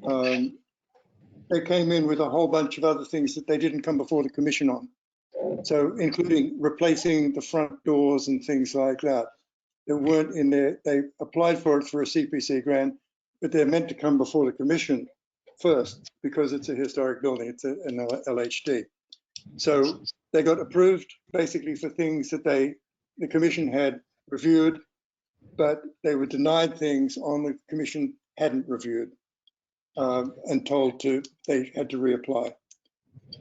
They came in with a whole bunch of other things that they didn't come before the commission on. So including replacing the front doors and things like that weren't in there. They applied for it for a CPC grant, but they're meant to come before the commission first because it's a historic building, it's an LHD. So they got approved basically for things that the commission had reviewed, but they were denied things on the commission hadn't reviewed and told they had to reapply.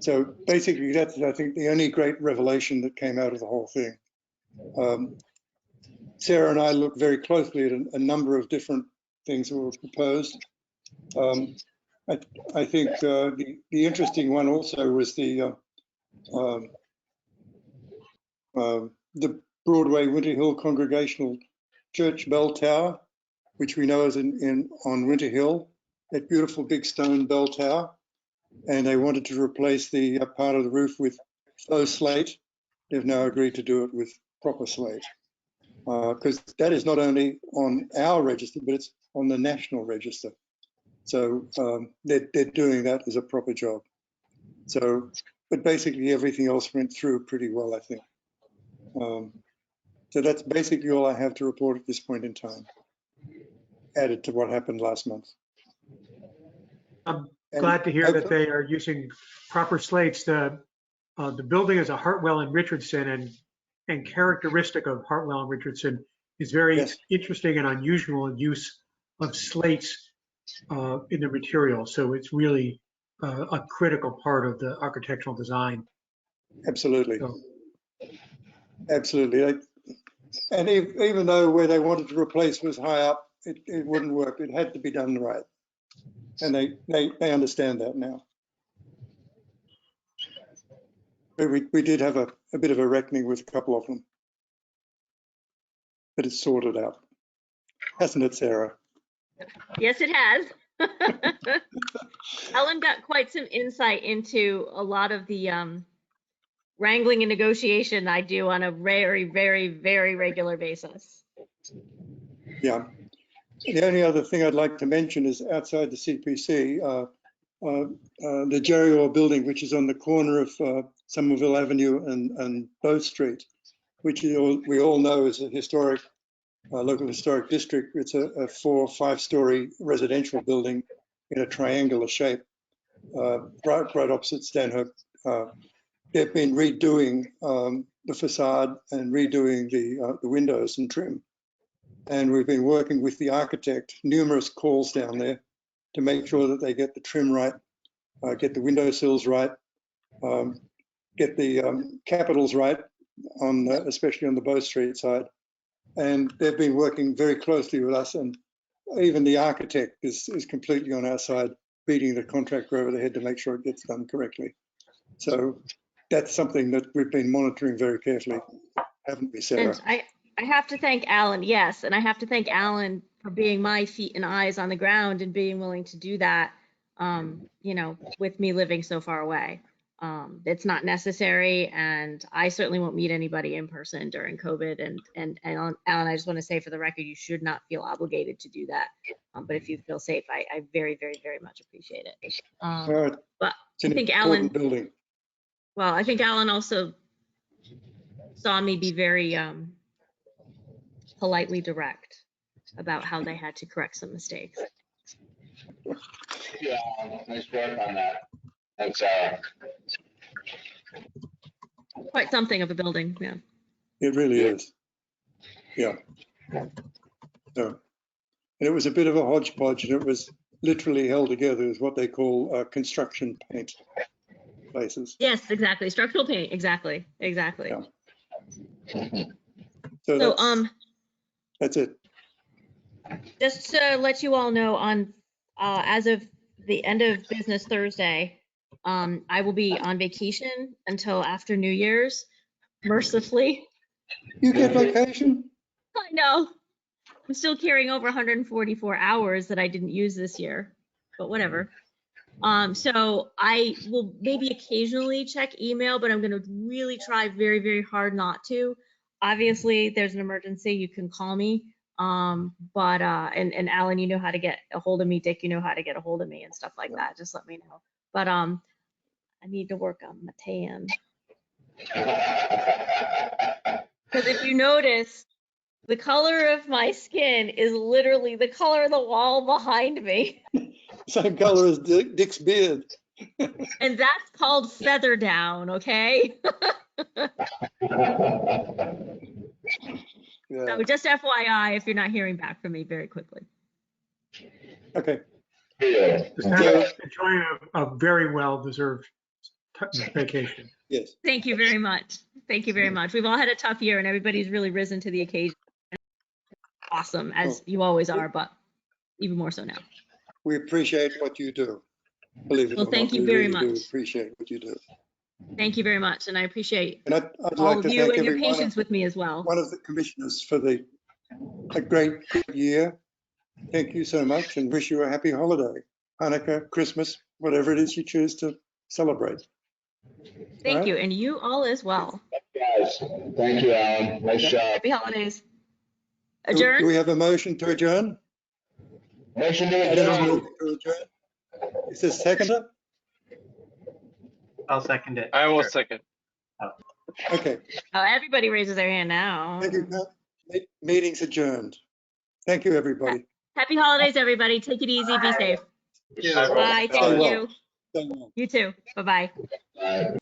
So basically that's, I think, the only great revelation that came out of the whole thing. Sarah and I looked very closely at a number of different things that were proposed. I think the interesting one also was the Broadway Winter Hill Congregational Church bell tower, which we know is on Winter Hill, that beautiful big stone bell tower. And they wanted to replace the part of the roof with faux slate they've now agreed to do it with proper slate. Because that is not only on our register, but it's on the national register. So they're doing that as a proper job. So, but basically everything else went through pretty well, I think. So that's basically all I have to report at this point in time, added to what happened last month. I'm And glad to hear that hopefully- they are using proper slates. The building is a Hartwell and Richardson, and characteristic of Hartwell and Richardson is very Yes. interesting and unusual use of slates in the material. So it's really a critical part of the architectural design. Absolutely. So, Absolutely. And even though where they wanted to replace was high up, it wouldn't work. It had to be done right. And they understand that now. But we did have a bit of a reckoning with a couple of them. But it's sorted out. Hasn't it, Sarah? Yes, it has. Ellen got quite some insight into a lot of the wrangling and negotiation I do on a very, very, very regular basis. Yeah. The only other thing I'd like to mention is outside the CPC, the Jerry Orr building, which is on the corner of Somerville Avenue and Bow Street, which we all know is a historic, local historic district. It's a 4- or 5-story residential building in a triangular shape, right opposite Stanhope. They've been redoing the facade and redoing the windows and trim. And we've been working with the architect, numerous calls down there to make sure that they get the trim right, get the windowsills right, get the capitals right, especially on the Bow Street side. And they've been working very closely with us, and even the architect is completely on our side, beating the contractor over the head to make sure it gets done correctly. So that's something that we've been monitoring very carefully, haven't we, Sarah? And I have to thank Alan, yes, and I have to thank Alan for being my feet and eyes on the ground and being willing to do that, you know, with me living so far away. It's not necessary, and I certainly won't meet anybody in person during COVID. And Alan, I just want to say for the record, you should not feel obligated to do that. But if you feel safe, I very, very, very much appreciate it. But I think Alan, building. well, I think Alan also saw me be very politely direct about how they had to correct some mistakes. Yeah, nice work on that. Thanks, Sarah. Quite something of a building, yeah. It really is. Yeah. So, and it was a bit of a hodgepodge, and it was literally held together with what they call construction paint places. Yes, exactly. Structural paint. Exactly. Exactly. Yeah. So that's it. Just to let you all know, on as of the end of business Thursday, I will be on vacation until after New Year's, mercifully. You get vacation? I know. I'm still carrying over 144 hours that I didn't use this year, but whatever. So I will maybe occasionally check email, but I'm going to really try very, very hard not to. Obviously, there's an emergency, you can call me. But and Alan, you know how to get a hold of me. Dick, you know how to get a hold of me and stuff like that. Just let me know. But I need to work on my tan. Because if you notice, the color of my skin is literally the color of the wall behind me. Same color as Dick's beard. And that's called feather down, okay? Yeah. So just FYI, if you're not hearing back from me very quickly. Okay. Just enjoying a very well-deserved vacation. Yes. Thank you very much. Thank you very much. We've all had a tough year, and everybody's really risen to the occasion. Awesome, as you always are, but even more so now. We appreciate what you do. Believe it or Well, not, thank you we very really do much. appreciate what you do. Thank you very much, and I appreciate And I'd all like of to you thank and your every patience with me as well. one of the commissioners for a great year. Thank you so much, and wish you a happy holiday, Hanukkah, Christmas, whatever it is you choose to celebrate. Thank you, and you all as well. Guys, thank you, Alan. Nice job. Happy holidays. Do Adjourn? we have a motion to adjourn? Motion to Adam is adjourn. moving to adjourn. Is this seconder? I'll second it. I will second. Okay, Oh, everybody raises their hand now. thank you. Meeting's adjourned. Thank you, everybody. Happy holidays, everybody. Take it easy. Be safe. Yeah. Bye. Stay Thank well. you. Stay well. You too. Bye-bye. Bye.